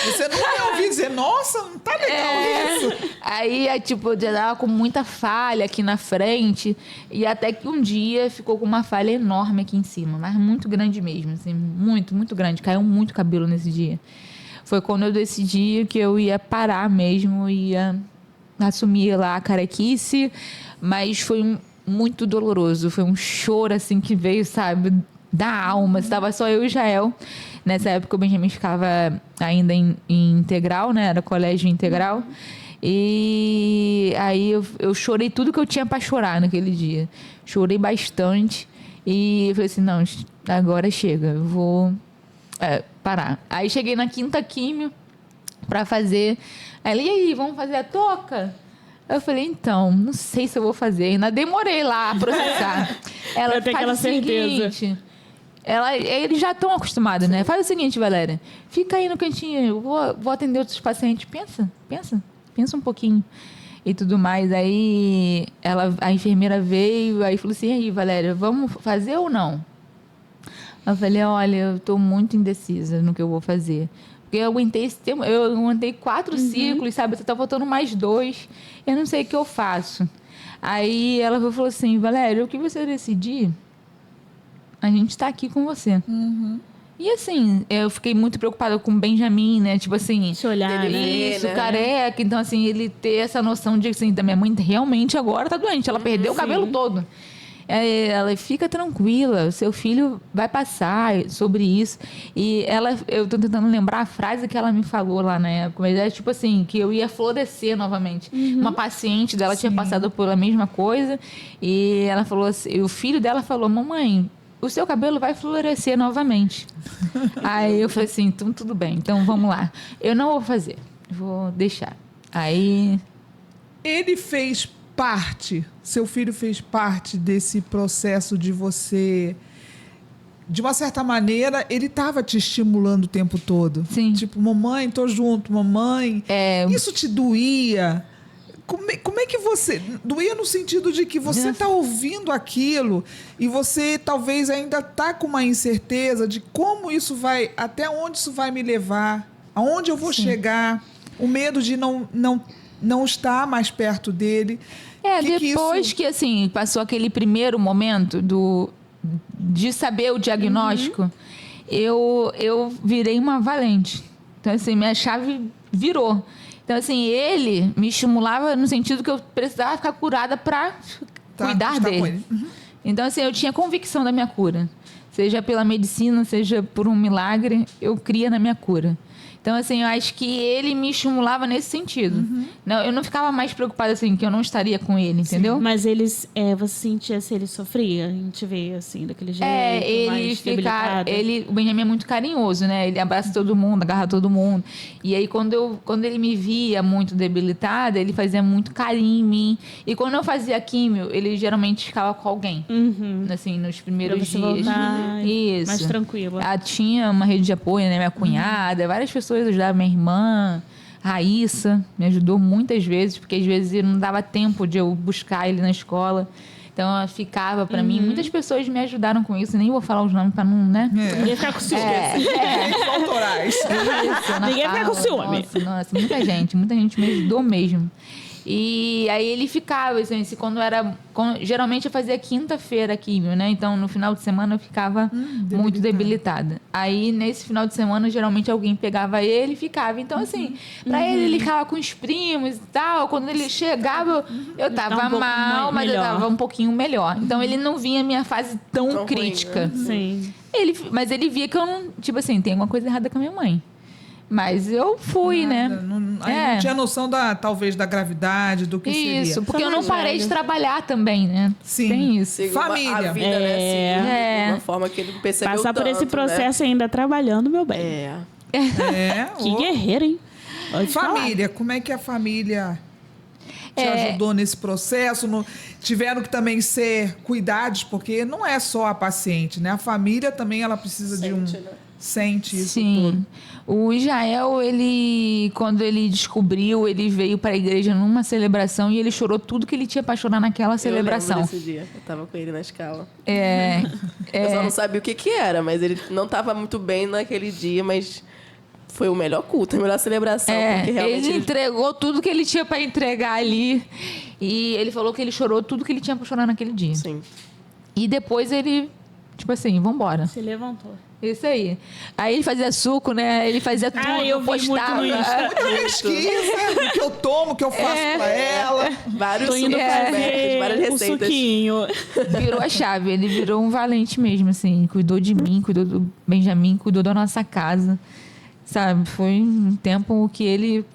Você não ia ouvir dizer, nossa, não tá legal isso. Aí, tipo, já dava com muita falha aqui na frente. E até que um dia ficou com uma falha enorme aqui em cima. Mas muito grande mesmo, assim. Muito, muito grande. Caiu muito cabelo nesse dia. Foi quando eu decidi que eu ia parar mesmo. Ia assumir lá a carequice. Mas foi muito doloroso. Foi um choro, assim, que veio, sabe, da alma. Estava só eu e Jael. Nessa época o Benjamin ficava ainda em integral, né? Era colégio integral. E aí eu chorei tudo que eu tinha para chorar naquele dia. Chorei bastante. E eu falei assim, não, agora chega, eu vou parar. Aí cheguei na 5ª químio pra fazer. Ela, e aí, vamos fazer a touca? Eu falei, então, não sei se eu vou fazer. Ainda demorei lá a processar. Ela faz o seguinte... Eles já estão acostumados, né? Faz o seguinte, Valéria. Fica aí no cantinho. Eu vou atender outros pacientes. Pensa um pouquinho. E tudo mais. Aí a enfermeira veio, aí falou assim, e aí, Valéria, vamos fazer ou não? Eu falei, olha, eu estou muito indecisa no que eu vou fazer. Porque eu aguentei esse tempo, eu aguentei 4 ciclos, sabe? Tá faltando mais 2. Eu não sei o que eu faço. Aí ela falou assim, Valéria, o que você decidir, a gente está aqui com você. E assim, eu fiquei muito preocupada com o Benjamin, né? Tipo assim... Se olhar, isso, né? careca. Então, assim, ele ter essa noção de assim, da minha mãe realmente agora tá doente. Ela perdeu o cabelo todo. Ela fica tranquila, seu filho vai passar sobre isso. E eu tô tentando lembrar a frase que ela me falou lá na época, mas é tipo assim, que eu ia florescer novamente. Uma paciente dela tinha passado por a mesma coisa e ela falou assim, o filho dela falou, mamãe, o seu cabelo vai florescer novamente. Aí eu falei assim, então tudo bem, então vamos lá. Eu não vou fazer, vou deixar. Aí... Ele fez parte, seu filho fez parte desse processo de você... De uma certa maneira, ele estava te estimulando o tempo todo. Sim. Tipo, mamãe, tô junto, mamãe. Isso te doía? Como é que você... Doía no sentido de que você está ouvindo aquilo e você talvez ainda está com uma incerteza de como isso vai... Até onde isso vai me levar? Aonde eu vou chegar? O medo de não estar mais perto dele. Depois que assim, passou aquele primeiro momento de saber o diagnóstico, eu virei uma valente. Então, assim, minha chave virou. Então, assim, ele me estimulava no sentido que eu precisava ficar curada para cuidar dele. Então, assim, eu tinha convicção da minha cura. Seja pela medicina, seja por um milagre, eu cria na minha cura. Então, assim, eu acho que ele me estimulava nesse sentido. Não, eu não ficava mais preocupada, assim, que eu não estaria com ele, entendeu? Sim, mas você sentia se ele sofria? A gente vê, assim, daquele jeito, o Benjamin é muito carinhoso, né? Ele abraça todo mundo, agarra todo mundo. E aí, quando ele me via muito debilitada, ele fazia muito carinho em mim. E quando eu fazia químio, ele geralmente ficava com alguém. Assim, nos primeiros dias. Isso. Mais tranquila. Tinha uma rede de apoio, né? Minha cunhada, várias pessoas ajudavam, minha irmã, Raíssa, me ajudou muitas vezes, porque às vezes não dava tempo de eu buscar ele na escola. Então, ela ficava para mim. Muitas pessoas me ajudaram com isso. Nem vou falar os nomes para não, né? Ninguém ficar com ciúme. Autorais. Ninguém ficar com ciúme. Nossa, muita gente me ajudou mesmo. E aí ele ficava, assim, geralmente eu fazia quinta-feira químio, né? Então, no final de semana eu ficava muito debilitada. Aí, nesse final de semana, geralmente alguém pegava ele e ficava. Então, assim, pra ele ficava com os primos e tal. Quando ele chegava, eu tava mal, mas eu tava um pouquinho melhor. Então, ele não vinha a minha fase tão crítica. Ruim, né? Sim. Mas ele via que eu não... Tipo assim, tem alguma coisa errada com a minha mãe. Mas eu fui, né? Não tinha noção talvez da gravidade, do que seria. Isso, porque eu não parei de trabalhar também, né? Sim. Tem isso. Família. A vida, né? Assim, de uma forma que ele percebeu Passar por esse tanto, processo ainda trabalhando, meu bem. Que guerreiro, hein? Família, como é que a família te ajudou nesse processo? Tiveram que também ser cuidados, porque não é só a paciente, né? A família também, ela precisa sente isso tudo. O Israel, quando ele descobriu, ele veio para a igreja numa celebração e ele chorou tudo que ele tinha para chorar naquela celebração. Eu lembro desse dia. Eu tava com ele na escala. Eu só não sabia o que era, mas ele não tava muito bem naquele dia, mas foi o melhor culto, a melhor celebração. Porque realmente ele entregou tudo que ele tinha para entregar ali. E ele falou que ele chorou tudo que ele tinha para chorar naquele dia. Sim. E depois ele, tipo assim, vambora. Se levantou. Isso aí. Aí ele fazia suco, né? Ele fazia tudo, eu postava. Muita pesquisa, o que eu tomo, o que eu faço pra ela. Vários várias receitas. O suquinho. Virou a chave. Ele virou um valente mesmo, assim. Cuidou de mim, cuidou do Benjamin, cuidou da nossa casa. Sabe? Foi um tempo que ele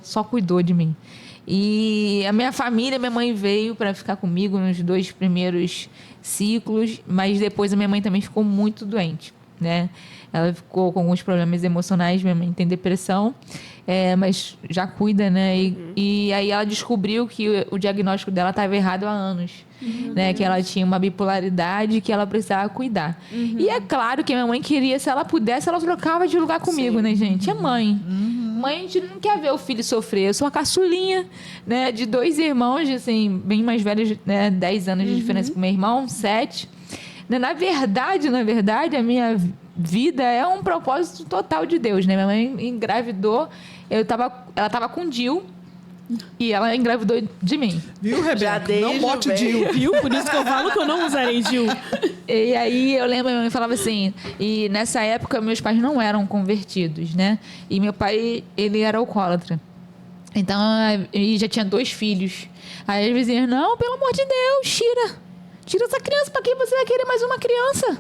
só cuidou de mim. E a minha família, minha mãe veio para ficar comigo nos 2 primeiros ciclos, mas depois a minha mãe também ficou muito doente, né? Ela ficou com alguns problemas emocionais, minha mãe tem depressão, mas já cuida, né? E aí ela descobriu que o diagnóstico dela estava errado há anos, né? Que ela tinha uma bipolaridade que ela precisava cuidar. E é claro que minha mãe queria, se ela pudesse, ela trocava de lugar comigo, né, gente? É mãe. Mãe, a gente não quer ver o filho sofrer. Eu sou a caçulinha, né? De 2 irmãos, assim, bem mais velhos, né? 10 anos de diferença com meu irmão, 7. Na verdade, a minha vida é um propósito total de Deus, né? Minha mãe engravidou, ela estava com Dil e ela engravidou de mim. Viu, Rebeca? Não bote Dil. Viu? Por isso que eu falo que eu não usarei Dil. E aí eu lembro, minha mãe falava assim, e nessa época meus pais não eram convertidos, né? E meu pai, ele era alcoólatra. Então, e já tinha 2 filhos. Aí as vizinhas, não, pelo amor de Deus, tira essa criança, pra quem você vai querer mais uma criança?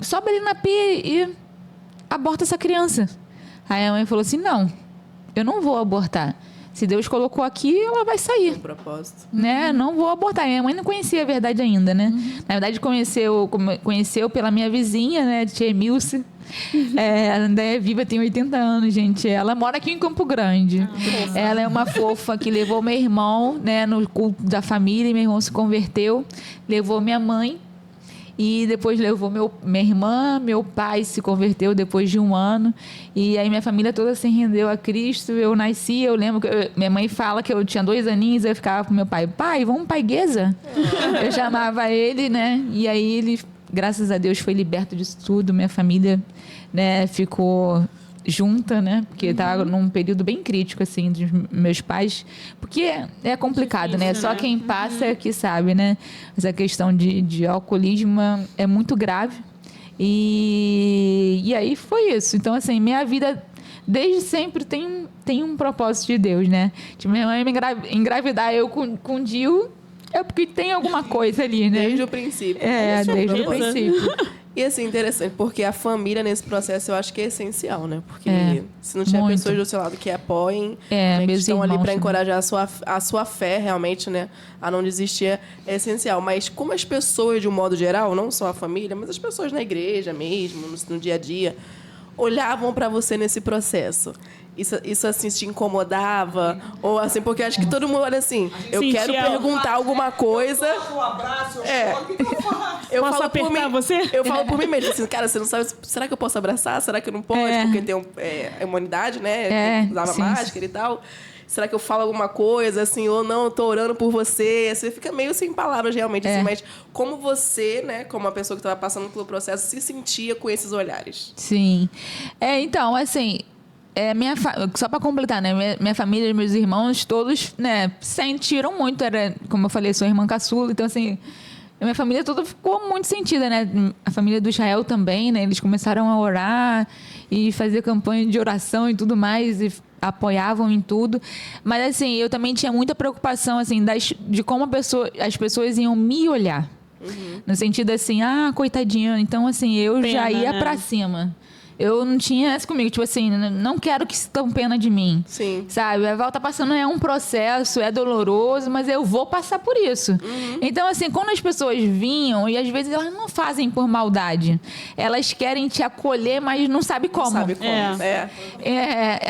Sobe ali na pia e aborta essa criança. Aí a mãe falou assim, não, eu não vou abortar. Se Deus colocou aqui, ela vai sair. Um propósito. Né? Não vou abortar. Minha mãe não conhecia a verdade ainda, né? Na verdade, conheceu pela minha vizinha, né? Tia Emilce. Ela ainda é viva, tem 80 anos, gente. Ela mora aqui em Campo Grande. Ela é uma fofa que levou meu irmão, né, no culto da família, e meu irmão se converteu. Levou minha mãe. E depois levou minha irmã, meu pai se converteu depois de 1 ano. E aí minha família toda se rendeu a Cristo. Eu nasci, eu lembro que minha mãe fala que eu tinha 2 aninhos, eu ficava com meu pai, vamos pra igreja? Eu chamava ele, né? E aí ele, graças a Deus, foi liberto disso tudo. Minha família, né, ficou junta, né? Porque estava num período bem crítico, assim, dos meus pais. Porque é complicado, difícil, né? Só quem passa é que sabe, né? Essa questão de alcoolismo é muito grave. E aí foi isso. Então, assim, minha vida desde sempre tem um propósito de Deus, né? Tipo, minha mãe me engravidar eu com Dil é porque tem alguma coisa ali, né? Desde o princípio. Desde o princípio. E assim, interessante, porque a família nesse processo eu acho que é essencial, né? Porque se não tiver muito. pessoas do seu lado que apoiem, né, que estão ali para encorajar a sua fé realmente, né? A não desistir é essencial. Mas como as pessoas, de um modo geral, não só a família, mas as pessoas na igreja mesmo, no dia a dia, olhavam para você nesse processo? Isso assim te incomodava? Ou assim, porque eu acho que todo mundo olha assim, eu quero perguntar alguma coisa. Um abraço, eu posso falo apertar por mim, você? Eu falo por mim mesmo, assim, cara, você não sabe, será que eu posso abraçar? Será que eu não posso? Porque tem imunidade, né? Usava máscara e tal. Será que eu falo alguma coisa, assim, ou não, eu tô orando por você? Você fica meio sem palavras, realmente, assim, mas como você, né, como uma pessoa que estava passando pelo processo, se sentia com esses olhares? Sim. Então, assim, só para completar, né? Minha família, meus irmãos, todos, né, sentiram muito. Era, como eu falei, sou irmã caçula, então, assim, a minha família toda ficou muito sentida, né? A família do Israel também, né? Eles começaram a orar e fazer campanha de oração e tudo mais, e apoiavam em tudo. Mas, assim, eu também tinha muita preocupação, assim, de como as pessoas iam me olhar. No sentido, assim, coitadinha. Então, assim, eu já ia pra cima. Eu não tinha essa comigo, tipo assim, não quero que sintam pena de mim. Sim. Sabe? A Val tá passando, é um processo, é doloroso, mas eu vou passar por isso. Então, assim, quando as pessoas vinham, e às vezes elas não fazem por maldade, elas querem te acolher, mas não sabe como. Não sabe como.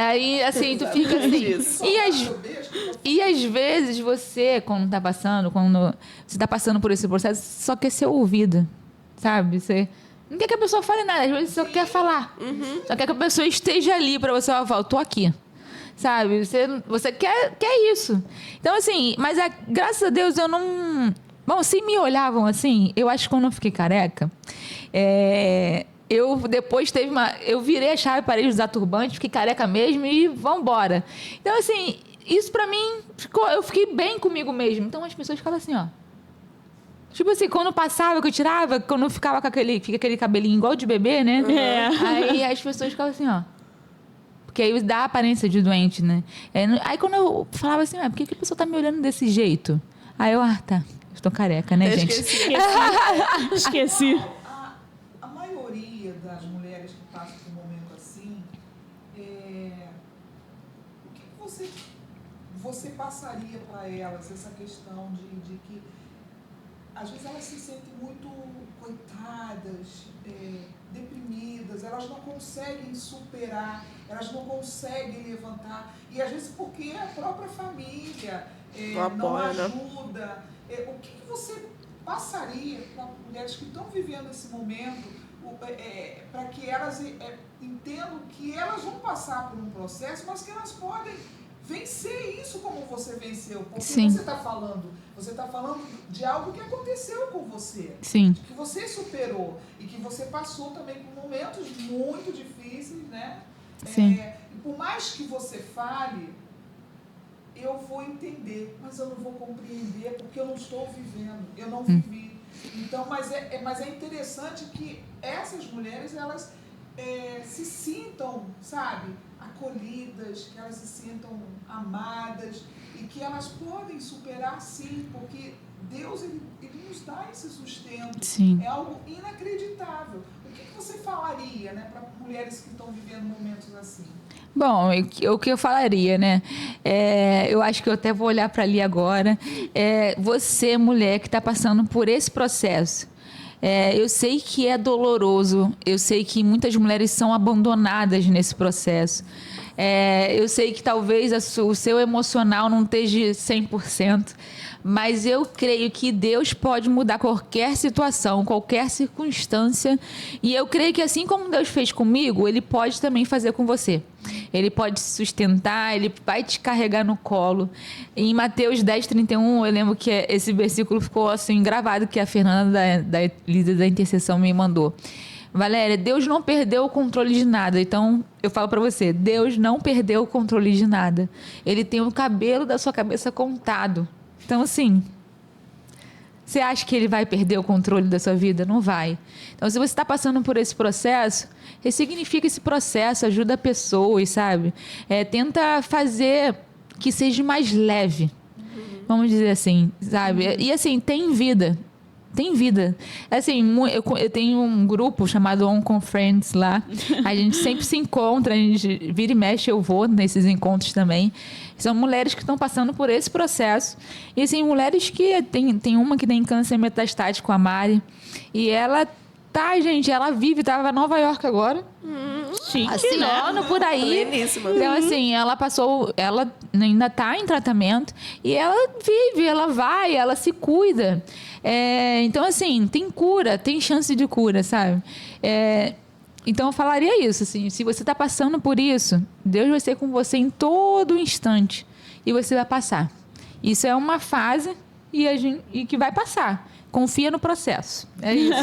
Aí, assim, tu fica assim. E às vezes você, quando você tá passando por esse processo, só quer ser ouvido, sabe? Você não quer que a pessoa fale nada, às vezes você só quer falar. Só quer que a pessoa esteja ali pra você falar, tô aqui. Sabe? Você quer isso. Então, assim, mas graças a Deus eu não... Bom, se me olhavam assim, eu acho que quando eu fiquei careca, eu depois eu virei a chave, parei de usar turbante, fiquei careca mesmo e vambora. Então, assim, isso pra mim, eu fiquei bem comigo mesmo. Então, as pessoas ficavam assim, ó. Tipo assim, quando passava, que eu tirava, quando ficava com fica aquele cabelinho igual de bebê, né? Aí as pessoas ficavam assim, ó. Porque aí dá a aparência de doente, né? Aí quando eu falava assim, por que a pessoa tá me olhando desse jeito? Aí eu, tá, estou careca, né, gente? Esqueci. A maioria das mulheres que passam por um momento assim, o que você você passaria para elas essa questão de que às vezes elas se sentem muito coitadas, deprimidas, elas não conseguem superar, elas não conseguem levantar, e às vezes porque a própria família não ajuda. O que você passaria para mulheres que estão vivendo esse momento, para que elas entendam que elas vão passar por um processo, mas que elas podem vencer isso como você venceu? Porque Sim. você está falando de algo que aconteceu com você. Sim. Que você superou e que você passou também por momentos muito difíceis, né? Sim. E por mais que você fale, eu vou entender, mas eu não vou compreender porque eu não estou vivendo, eu não vivi. Então, mas é interessante que essas mulheres, elas se sintam, sabe, acolhidas, que elas se sintam amadas e que elas podem superar sim, porque Deus ele nos dá esse sustento. Sim. É algo inacreditável. O que você falaria, né, para mulheres que estão vivendo momentos assim? Bom, o que eu falaria, né? Eu acho que eu até vou olhar para ali agora. Você, mulher, que está passando por esse processo. Eu sei que é doloroso, eu sei que muitas mulheres são abandonadas nesse processo. Eu sei que talvez o seu emocional não esteja 100%, mas eu creio que Deus pode mudar qualquer situação, qualquer circunstância, e eu creio que assim como Deus fez comigo, Ele pode também fazer com você. Ele pode te sustentar, Ele vai te carregar no colo. Em Mateus 10:31, eu lembro que esse versículo ficou assim gravado, que a Fernanda, da líder da intercessão, me mandou. Valéria, Deus não perdeu o controle de nada. Então, eu falo para você, Deus não perdeu o controle de nada. Ele tem o cabelo da sua cabeça contado. Então, assim, você acha que Ele vai perder o controle da sua vida? Não vai. Então, se você está passando por esse processo, ressignifica esse processo, ajuda pessoas, sabe? Tenta fazer que seja mais leve. Vamos dizer assim, sabe? E assim, tem vida. Tem vida. Assim, eu tenho um grupo chamado On Com Friends lá. A gente sempre se encontra, a gente vira e mexe, eu vou nesses encontros também. São mulheres que estão passando por esse processo. E assim, mulheres que... Tem uma que tem câncer metastático, a Mari. E ela ela vive, tava em Nova York agora. Chique, Assinando, né? Por aí. Pleníssima. Então, assim, ela ainda tá em tratamento e ela vive, ela vai, ela se cuida. Então, assim, tem cura, tem chance de cura, sabe? Então, eu falaria isso, assim, se você tá passando por isso, Deus vai ser com você em todo instante e você vai passar. Isso é uma fase e que vai passar. Confia no processo. É isso.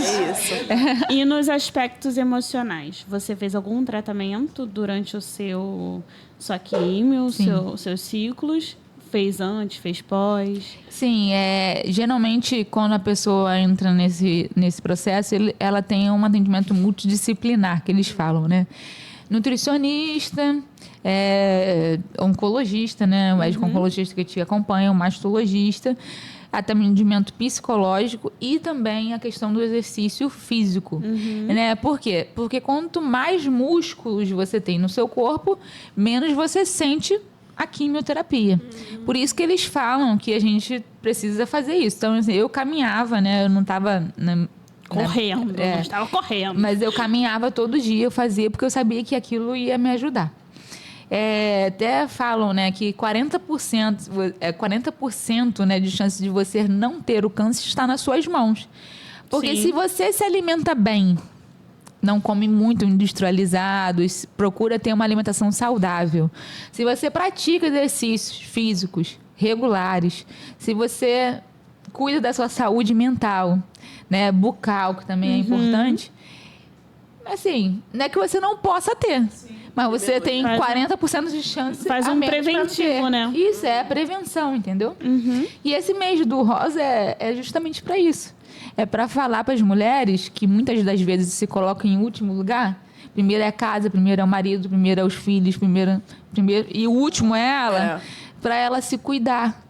E nos aspectos emocionais, você fez algum tratamento durante sua químio, seus ciclos? Fez antes, fez pós? Sim, geralmente quando a pessoa entra nesse processo, ela tem um atendimento multidisciplinar, que eles falam, né? Nutricionista, oncologista, né? O médico oncologista que te acompanha, o mastologista, atendimento psicológico e também a questão do exercício físico. Né? Por quê? Porque quanto mais músculos você tem no seu corpo, menos você sente a quimioterapia. Por isso que eles falam que a gente precisa fazer isso. Então, assim, eu caminhava, né? Eu não estava... Correndo, eu estava correndo. Mas eu caminhava todo dia, eu fazia, porque eu sabia que aquilo ia me ajudar. Até falam, né, que 40%, né, de chance de você não ter o câncer está nas suas mãos. Porque se você se alimenta bem, não come muito industrializado, procura ter uma alimentação saudável, se você pratica exercícios físicos regulares, se você cuida da sua saúde mental, né, bucal, que também é importante, assim, não é que você não possa ter. Mas você tem 40% de chance. Faz um preventivo, né? Isso, é prevenção, entendeu? E esse mês do Rosa é justamente para isso. É para falar para as mulheres que muitas das vezes se colocam em último lugar. Primeiro é a casa, primeiro é o marido, primeiro é os filhos, primeiro e o último é ela. Para ela se cuidar.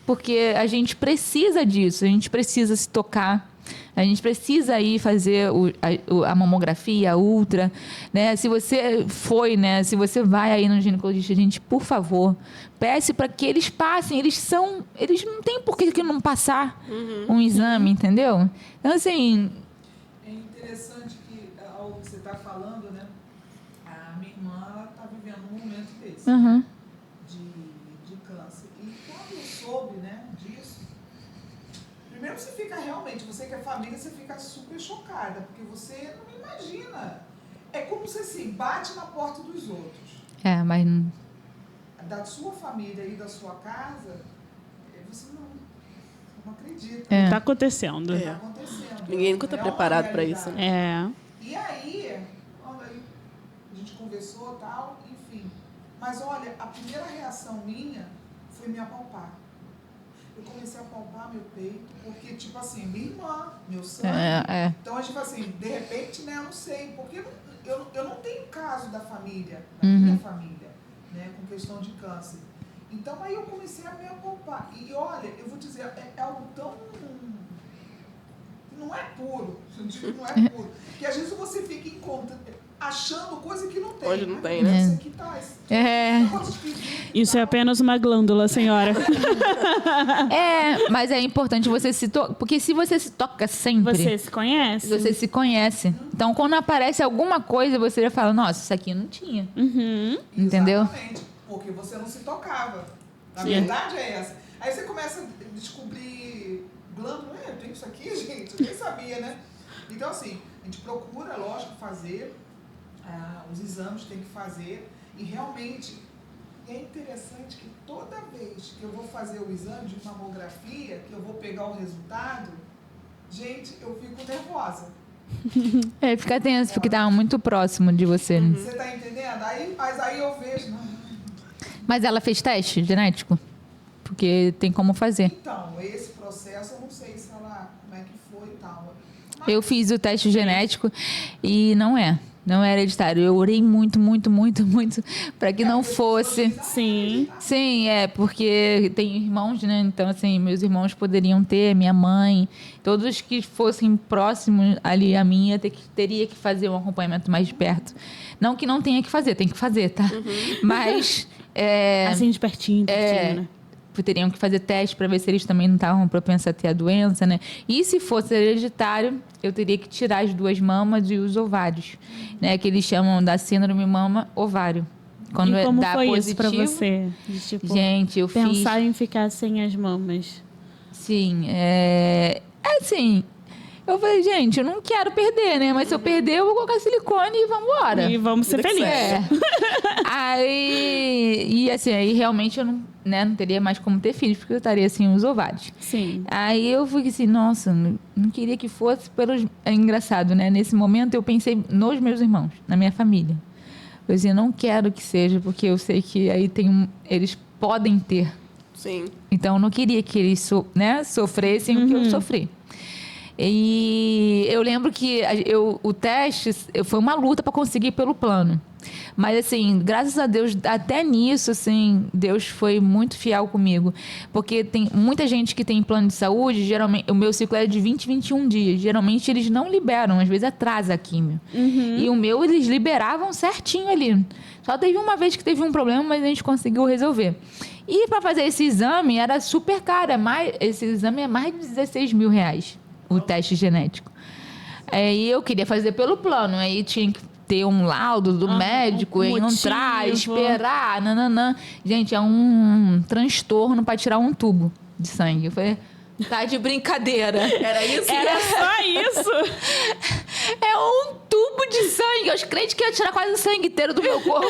Porque a gente precisa disso, a gente precisa se tocar. A gente precisa ir fazer a mamografia, a ultra, né? Se você foi, né? Se você vai aí no ginecologista, gente, por favor, peça para que eles passem. Eles não têm por que não passar um exame, entendeu? Então, assim... É interessante que, ao que você está falando, né? A minha irmã está vivendo um momento desse, de câncer. E quando eu soube, né, disso, primeiro você fica realmente, você que é família, você fica super chocada, porque você não imagina. É como se assim, bate na porta dos outros. Mas... Da sua família e da sua casa, você não acredita. Tá acontecendo. Tá acontecendo. Ninguém nunca está preparado para isso. Né? E aí, olha, a gente conversou e tal, enfim. Mas olha, a primeira reação minha foi me apalpar. Eu comecei a palpar meu peito, porque, tipo assim, minha irmã, meu sangue. Então, tipo assim, de repente, né, eu não sei, porque eu não tenho caso da família, da minha família, né, com questão de câncer. Então, aí eu comecei a me apalpar. E olha, eu vou dizer, é algo tão... Não é puro, não é puro. Porque às vezes você fica achando coisa que não tem. Hoje não tem, né? Isso aqui tá... Isso é apenas uma glândula, senhora. Mas é importante você se tocar, porque se você se toca sempre... Você se conhece? Você se conhece. Então, quando aparece alguma coisa, você já fala, nossa, isso aqui eu não tinha. Entendeu? Exatamente, porque você não se tocava. Na verdade é essa. Aí você começa a descobrir glândula, eu tenho isso aqui, gente, eu nem sabia, né? Então, assim, a gente procura, lógico, fazer os exames, tem que fazer, e realmente é interessante que toda vez que eu vou fazer o exame de mamografia, que eu vou pegar o resultado, gente, eu fico nervosa. Fica tenso, porque tá muito próximo de você. Você tá entendendo? Mas aí eu vejo... Mas ela fez teste genético? Porque tem como fazer. Então, esse processo, eu não sei se ela, como é que foi e tal. Mas... Eu fiz o teste genético e não é hereditário. Eu orei muito para que não fosse. Sim. Sim, porque tem irmãos, né? Então, assim, meus irmãos poderiam ter, minha mãe, todos que fossem próximos ali a mim, teria que fazer um acompanhamento mais de perto. Não que não tenha que fazer, tem que fazer, tá? Mas... assim, de pertinho, né? Teriam que fazer teste para ver se eles também não estavam propensos a ter a doença, né? E se fosse hereditário, eu teria que tirar as 2 mamas e os ovários, né? Que eles chamam da síndrome mama-ovário. Quando e como dá foi positivo, isso para você? Tipo, gente, eu pensar em ficar sem as mamas. Sim, assim... Eu falei, gente, eu não quero perder, né? Mas se eu perder, eu vou colocar silicone e vamos embora. E vamos ser felizes. Aí realmente eu não teria mais como ter filhos, porque eu estaria assim, os ovários. Sim. Aí eu fui assim, nossa, não queria que fosse pelos... É engraçado, né? Nesse momento eu pensei nos meus irmãos, na minha família. Eu dizia, não quero que seja, porque eu sei que aí eles podem ter. Sim. Então eu não queria que eles sofressem o que eu sofri. E eu lembro que o teste foi uma luta para conseguir pelo plano. Mas, assim, graças a Deus, até nisso, assim, Deus foi muito fiel comigo. Porque tem muita gente que tem plano de saúde, geralmente, o meu ciclo é de 20, 21 dias. Geralmente, eles não liberam, às vezes atrasa a químio. E o meu, eles liberavam certinho ali. Só teve uma vez que teve um problema, mas a gente conseguiu resolver. E para fazer esse exame, era super caro. Esse exame é mais de R$16.000. O teste genético. Aí eu queria fazer pelo plano, aí tinha que ter um laudo do médico, entrar, esperar, nananã. Gente, é um transtorno para tirar um tubo de sangue. Eu falei, tá de brincadeira. Era isso? Era só isso? É um tubo de sangue. Eu crente que ia tirar quase o sangue inteiro do meu corpo.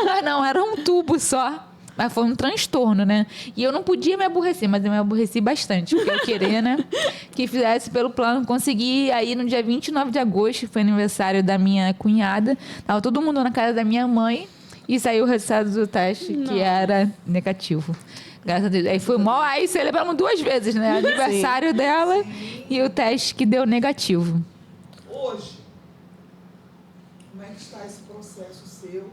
Mas não, era um tubo só. Mas foi um transtorno, né? E eu não podia me aborrecer, mas eu me aborreci bastante, porque eu queria, né? Que fizesse pelo plano. Consegui, aí no dia 29 de agosto, foi aniversário da minha cunhada. Tava todo mundo na casa da minha mãe e saiu o resultado do teste, que era negativo. Graças a Deus. Aí foi mal, aí celebramos 2 vezes, né? Aniversário dela e o teste que deu negativo. Hoje, como é que está esse processo seu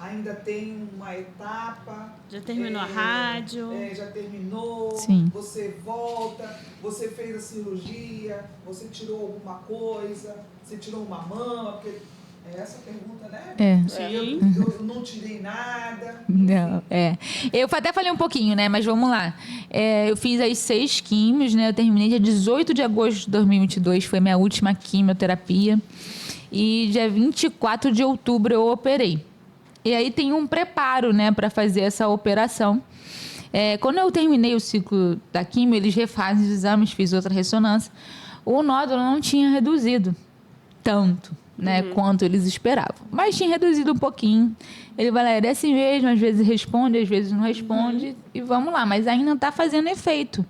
ainda tem uma etapa. Já terminou a rádio. Já terminou. Sim. Você volta, você fez a cirurgia, você tirou alguma coisa, você tirou uma mama, porque é essa a pergunta, né? Sim. Eu não tirei nada. Não, eu até falei um pouquinho, né? Mas vamos lá. Eu fiz as 6 químios, né? Eu terminei dia 18 de agosto de 2022, foi minha última quimioterapia. E dia 24 de outubro eu operei. E aí tem um preparo, né, para fazer essa operação. Quando eu terminei o ciclo da quimio, eles refazem os exames, fiz outra ressonância. O nódulo não tinha reduzido tanto, né, quanto eles esperavam. Mas tinha reduzido um pouquinho. Ele vai lá, é assim mesmo, às vezes responde, às vezes não responde. E vamos lá, mas ainda está fazendo efeito.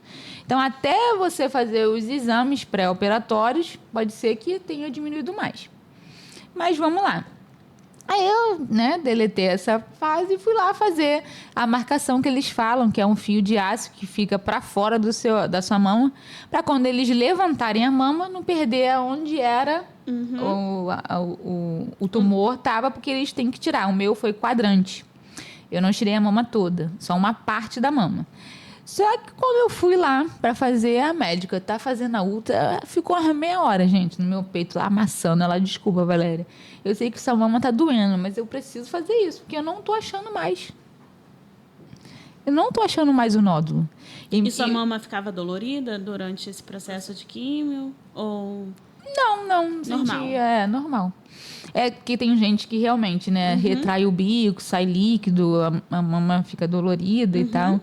Então, até você fazer os exames pré-operatórios, pode ser que tenha diminuído mais. Mas vamos lá. Aí eu, né, deletei essa fase e fui lá fazer a marcação que eles falam, que é um fio de aço que fica para fora da sua mama, para quando eles levantarem a mama, não perder onde era o tumor, tava, porque eles têm que tirar. O meu foi quadrante. Eu não tirei a mama toda, só uma parte da mama. Só que quando eu fui lá para fazer, a médica tá fazendo a ultra, ficou uma meia hora, gente, no meu peito lá amassando. Ela, desculpa, Valéria, eu sei que sua mama tá doendo, mas eu preciso fazer isso, porque eu não tô achando mais. Eu não tô achando mais o nódulo. E sua mama ficava dolorida durante esse processo de químio? Ou... Não, normal. sentia, normal. É que tem gente que realmente, né, retrai o bico, sai líquido, a mama fica dolorida e tal.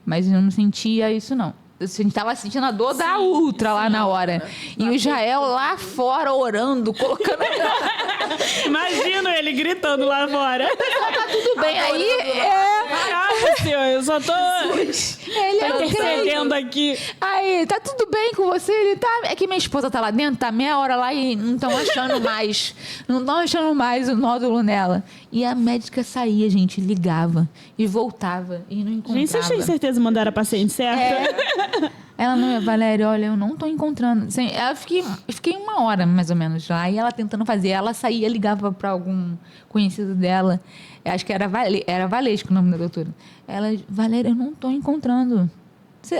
Mas eu não sentia isso, não. Eu estava sentindo a dor da ultra lá na hora. E o Jael lá fora orando, colocando... Imagino ele gritando lá fora. Tá tudo bem. Aí Caraca, senhor, eu só tô intercedendo aqui. Aí, tá tudo bem com você? Ele tá... É que minha esposa tá lá dentro, tá meia hora lá e não estão achando mais. Não estão achando mais o nódulo nela. E a médica saía, gente, ligava e voltava e não encontrava. Gente, vocês têm certeza de mandar a paciente certa? Ela não, Valéria, olha, eu não tô encontrando. Fiquei 1 hora, mais ou menos, lá, e ela tentando fazer. Ela saía, ligava para algum conhecido dela. Acho que era Valesco o nome da doutora. Ela, Valéria, eu não tô encontrando.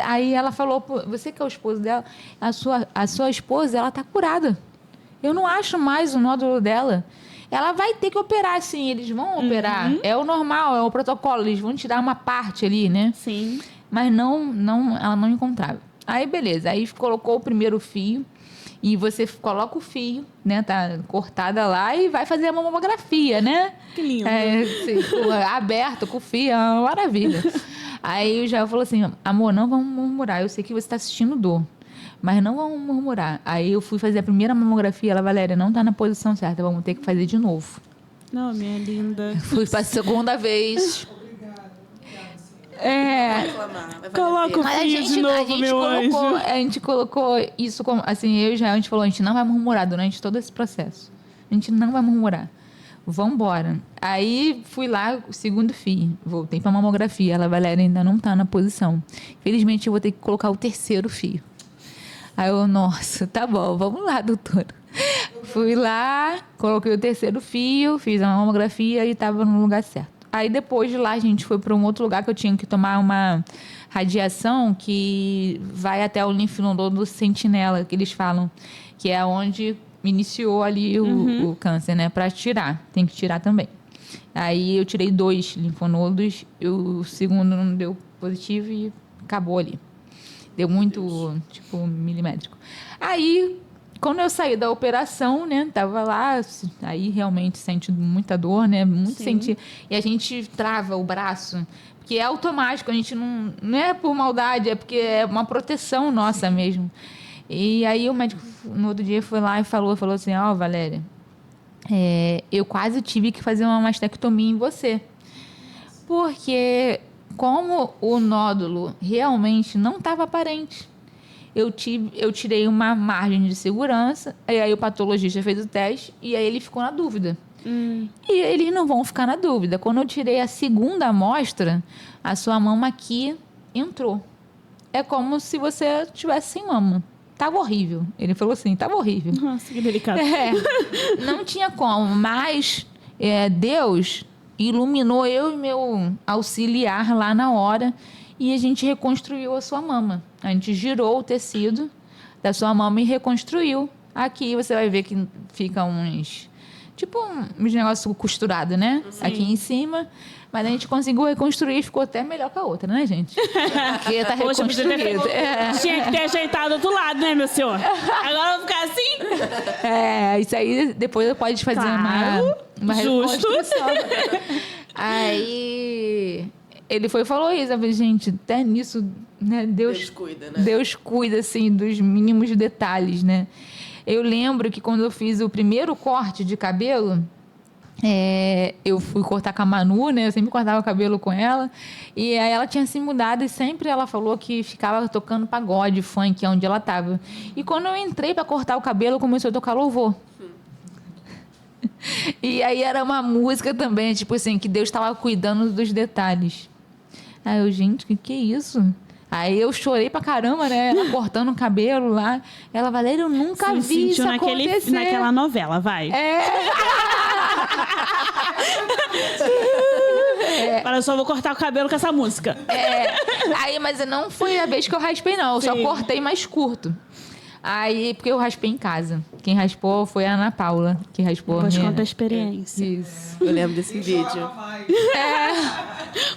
Aí ela falou, você que é o esposo dela, a sua esposa, ela tá curada. Eu não acho mais o nódulo dela. Ela vai ter que operar, sim, eles vão operar. É o normal, é o protocolo, eles vão tirar uma parte ali, né? Sim. Mas ela não encontrava. Aí, beleza. Aí colocou o primeiro fio e você coloca o fio, né? Tá cortada lá e vai fazer a mamografia, né? Que lindo. Aberto com o fio, é uma maravilha. Aí o Jael falou assim, amor, não vamos murmurar. Eu sei que você tá sentindo dor, mas não vamos murmurar. Aí eu fui fazer a primeira mamografia. Ela, Valéria, não tá na posição certa, vamos ter que fazer de novo. Não, minha linda. Fui pra segunda vez. Coloca o fio de novo, meu anjo. A gente colocou isso como... Assim, eu e Jael, a gente falou, a gente não vai murmurar durante todo esse processo. A gente não vai murmurar. Vamos embora. Aí, fui lá, o segundo fio. Voltei pra mamografia. Ela, Valéria, ainda não tá na posição. Infelizmente, eu vou ter que colocar o terceiro fio. Aí eu, nossa, tá bom, vamos lá, doutora. Fui lá, coloquei o terceiro fio, fiz a mamografia e tava no lugar certo. Aí depois de lá a gente foi para um outro lugar que eu tinha que tomar uma radiação que vai até o linfonodo sentinela, que eles falam, que é onde iniciou ali o câncer, né? Para tirar, tem que tirar também. Aí eu tirei 2 linfonodos, o segundo não deu positivo e acabou ali. Deu muito, milimétrico. Aí, quando eu saí da operação, né, tava lá, aí realmente senti muita dor, né, e a gente trava o braço, porque é automático, a gente não é por maldade, é porque é uma proteção nossa mesmo. E aí o médico, no outro dia, foi lá e falou assim, Valéria, eu quase tive que fazer uma mastectomia em você, porque como o nódulo realmente não estava aparente, eu tirei uma margem de segurança, e aí o patologista fez o teste, e aí ele ficou na dúvida. E eles não vão ficar na dúvida. Quando eu tirei a segunda amostra, a sua mama aqui entrou. É como se você tivesse sem mama. Tava horrível. Ele falou assim, tava horrível. Nossa, que delicado. Não tinha como, mas Deus iluminou eu e meu auxiliar lá na hora e a gente reconstruiu a sua mama. A gente girou o tecido da sua mama e reconstruiu. Aqui você vai ver que fica uns negócios costurados, né? Sim. Aqui em cima. Mas a gente conseguiu reconstruir e ficou até melhor que a outra, né, gente? Porque tá reconstruído. Tinha que ter ajeitado do outro lado, né, meu senhor? Agora eu vou ficar assim? Isso aí depois pode fazer uma reconstrução. Aí ele foi e falou isso. Eu falei, gente, até nisso, né, Deus cuida, né? Deus cuida, assim, dos mínimos detalhes, né? Eu lembro que quando eu fiz o primeiro corte de cabelo... eu fui cortar com a Manu, né? Eu sempre cortava o cabelo com ela. E aí ela tinha se mudado e sempre ela falou que ficava tocando pagode, funk, onde ela estava. E quando eu entrei para cortar o cabelo, começou a tocar louvor. E aí era uma música também, tipo assim, que Deus estava cuidando dos detalhes. Aí eu, gente, que é isso? Aí eu chorei pra caramba, né? Ela cortando o cabelo lá. Ela, Valéria, eu nunca vi isso acontecer. Naquela novela, vai. Olha, eu só vou cortar o cabelo com essa música. Aí, mas não foi a vez que eu raspei, não. Eu só cortei mais curto. Aí, porque eu raspei em casa. Quem raspou foi a Ana Paula, que raspou. Depois conta a experiência. Isso. Eu lembro desse vídeo.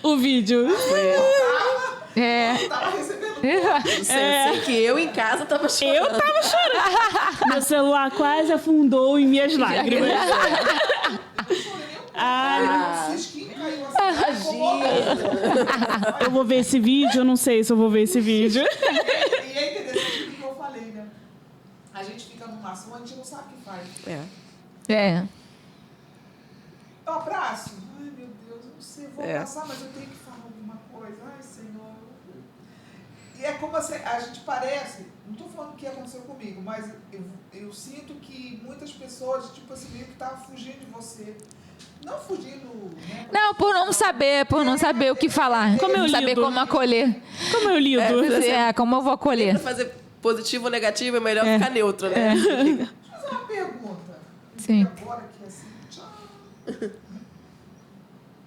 O vídeo. Tava recebendo. Sei que eu em casa tava chorando. Eu tava chorando. Meu celular quase afundou em minhas lágrimas. Eu vou ver esse vídeo, eu não sei se eu vou ver esse vídeo. E é interessante o que eu falei, né? A gente fica numa ação, a gente não sabe o que faz. Eu abraço. Ai, meu Deus, eu não sei, vou abraçar, mas eu tenho que falar alguma coisa. Ai, Senhor. E é como assim, a gente parece, não estou falando o que aconteceu comigo, mas eu sinto que muitas pessoas, tipo assim, meio que estavam fugindo de você. Não fugindo, né? Não, por não saber o que falar. Como eu lido? Saber como acolher. Como eu lido? Como eu vou acolher. Pra fazer positivo ou negativo, é melhor ficar neutro, né? Deixa eu fazer uma pergunta. Sim. Agora que é assim, tchau.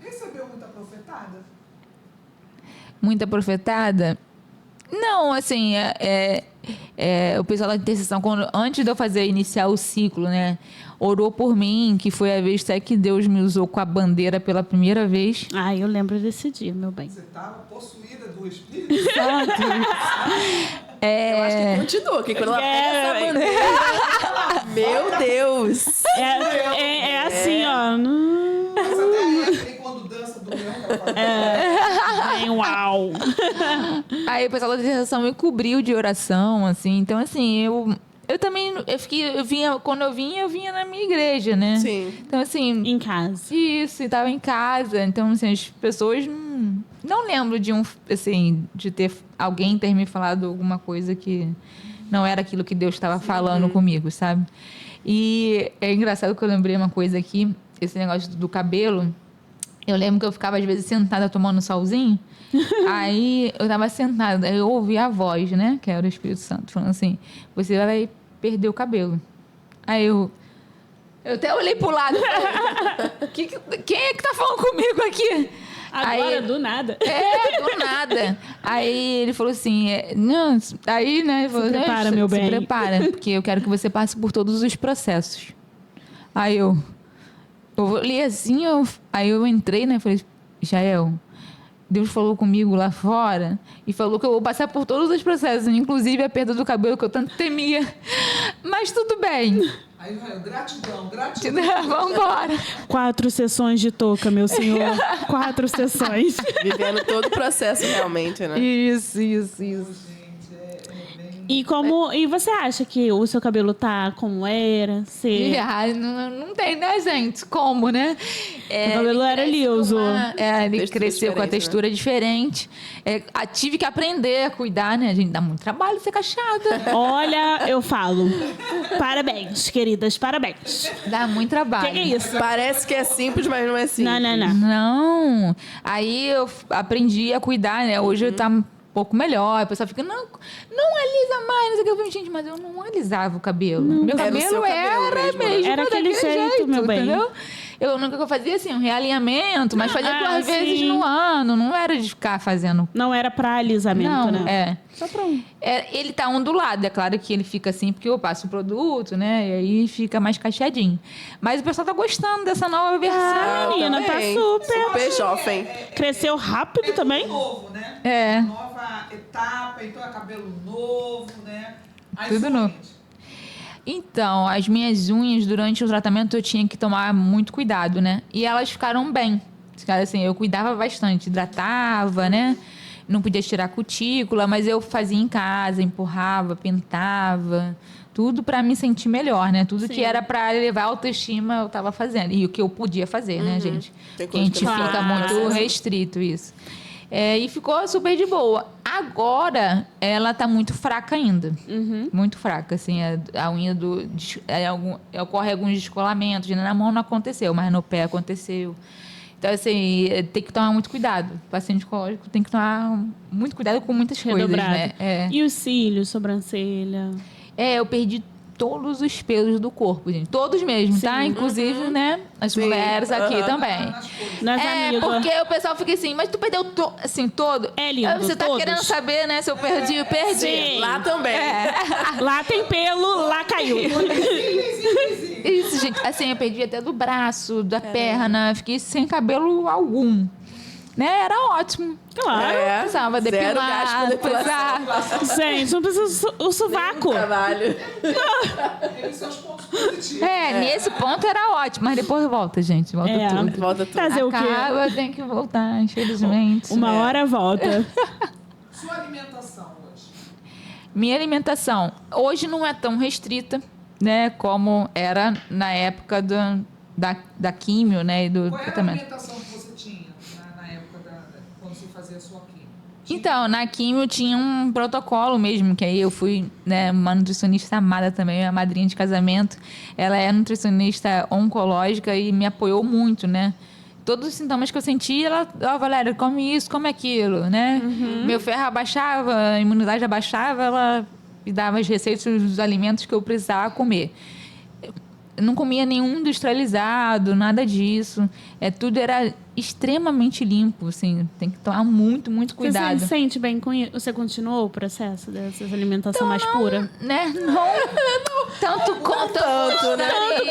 Recebeu muita profetada? Muita profetada? Não, assim, o pessoal da intercessão, antes de eu iniciar o ciclo, né, orou por mim, que foi a vez até que Deus me usou com a bandeira pela primeira vez. Eu lembro desse dia, meu bem. Você estava possuída do Espírito Santo. Eu acho que continua, que quando ela pega essa bandeira... Meu Deus! É assim, ó. Mas até quando dança do leão, uau! Aí o pessoal da intercessão me cobriu de oração, assim. Então, assim, eu também... Quando eu vinha na minha igreja, né? Sim. Então, assim... Em casa. Isso, estava em casa. Então, assim, as pessoas... Não lembro de alguém ter me falado alguma coisa que não era aquilo que Deus estava falando comigo, sabe? E é engraçado que eu lembrei uma coisa aqui, esse negócio do cabelo. Eu lembro que eu ficava, às vezes, sentada tomando solzinho. Aí eu estava sentada, aí eu ouvi a voz, né? Que era o Espírito Santo, falando assim: você vai perder o cabelo. Aí eu até olhei pro lado e falei: quem é que tá falando comigo aqui? Agora, do nada. Do nada. Aí ele falou assim, não, aí, né? Ele falou, se prepara, meu bem. Se prepara, porque eu quero que você passe por todos os processos. Aí eu li assim, aí eu entrei, né? Falei, Jael, Deus falou comigo lá fora e falou que eu vou passar por todos os processos, inclusive a perda do cabelo que eu tanto temia. Mas tudo bem. Aí, gratidão. Vamos embora. 4 sessões de touca, meu senhor. 4 sessões. Vivendo todo o processo realmente, né? Isso. E você acha que o seu cabelo tá como era? Não tem, né, gente? Como, né? O cabelo era liso. Ele cresceu com a textura diferente. Tive que aprender a cuidar, né? A gente dá muito trabalho ser cacheada. Olha, eu falo. Parabéns, queridas, parabéns. Dá muito trabalho. Que é isso? Parece que é simples, mas não é simples. Não. Aí eu aprendi a cuidar, né? Hoje tá pouco melhor, a pessoa fica, não alisa mais, não sei o que. Eu falei, gente, mas eu não alisava o cabelo. Meu cabelo era mesmo era daquele jeito, meu bem. Entendeu? Eu nunca fazia assim, um realinhamento, mas fazia 2 vezes no ano. Não era de ficar fazendo. Não era pra alisamento, não, né? Só pra um. Ele tá ondulado, é claro que ele fica assim porque eu passo o produto, né? E aí fica mais cacheadinho. Mas o pessoal tá gostando dessa nova versão. Menina, tá super jovem. Cresceu rápido também. Novo, né? É. Nova etapa, então é cabelo novo, né? Tudo novo. Então, as minhas unhas, durante o tratamento, eu tinha que tomar muito cuidado, né? E elas ficaram bem. Assim, eu cuidava bastante, hidratava, né? Não podia tirar a cutícula, mas eu fazia em casa, empurrava, pintava. Tudo para me sentir melhor, né? Tudo que era para elevar a autoestima, eu tava fazendo. E o que eu podia fazer, né, gente? Porque a gente fica muito restrito isso. E ficou super de boa. Agora, ela tá muito fraca ainda. Muito fraca, assim. A unha ocorre alguns descolamentos. Na mão não aconteceu, mas no pé aconteceu. Então, assim, tem que tomar muito cuidado. O paciente oncológico tem que tomar muito cuidado com muitas coisas, né? E os cílios, sobrancelha? Eu perdi todos os pelos do corpo, gente. Todos mesmo, tá? Inclusive, né? As mulheres aqui também. Nas amigas. Porque o pessoal fica assim, mas tu perdeu assim, todo? É lindo, você tá querendo saber, né? Se eu perdi, eu perdi. Sim. Lá também. Lá tem pelo, lá caiu. Isso, gente. Assim, eu perdi até do braço, da perna. Fiquei sem cabelo algum. Né? Era ótimo. Claro. Precisava depilar. Gente, não precisa o sovaco. Trabalho. Nesse ponto era ótimo. Mas depois volta, gente. Volta tudo. Volta tudo. Fazer o quê? Acaba, tem que voltar, infelizmente. Uma hora volta. Sua alimentação hoje? Minha alimentação hoje não é tão restrita, né? Como era na época da químio, né? E do Qual era a tratamento. alimentação que você tinha na época quando você fazia a sua químio? Então, na químio tinha um protocolo mesmo, que aí eu fui, né, uma nutricionista amada também, minha madrinha de casamento. Ela é nutricionista oncológica e me apoiou muito, né? Todos os sintomas que eu sentia, ela, Valéria, come isso, come aquilo, né? Meu ferro abaixava, a imunidade abaixava, ela me dava as receitas dos alimentos que eu precisava comer. Eu não comia nenhum industrializado, nada disso. Tudo era extremamente limpo, assim. Tem que tomar muito, muito cuidado. Você se sente bem com isso? Você continuou o processo dessa alimentação mais pura? Né? Não tanto quanto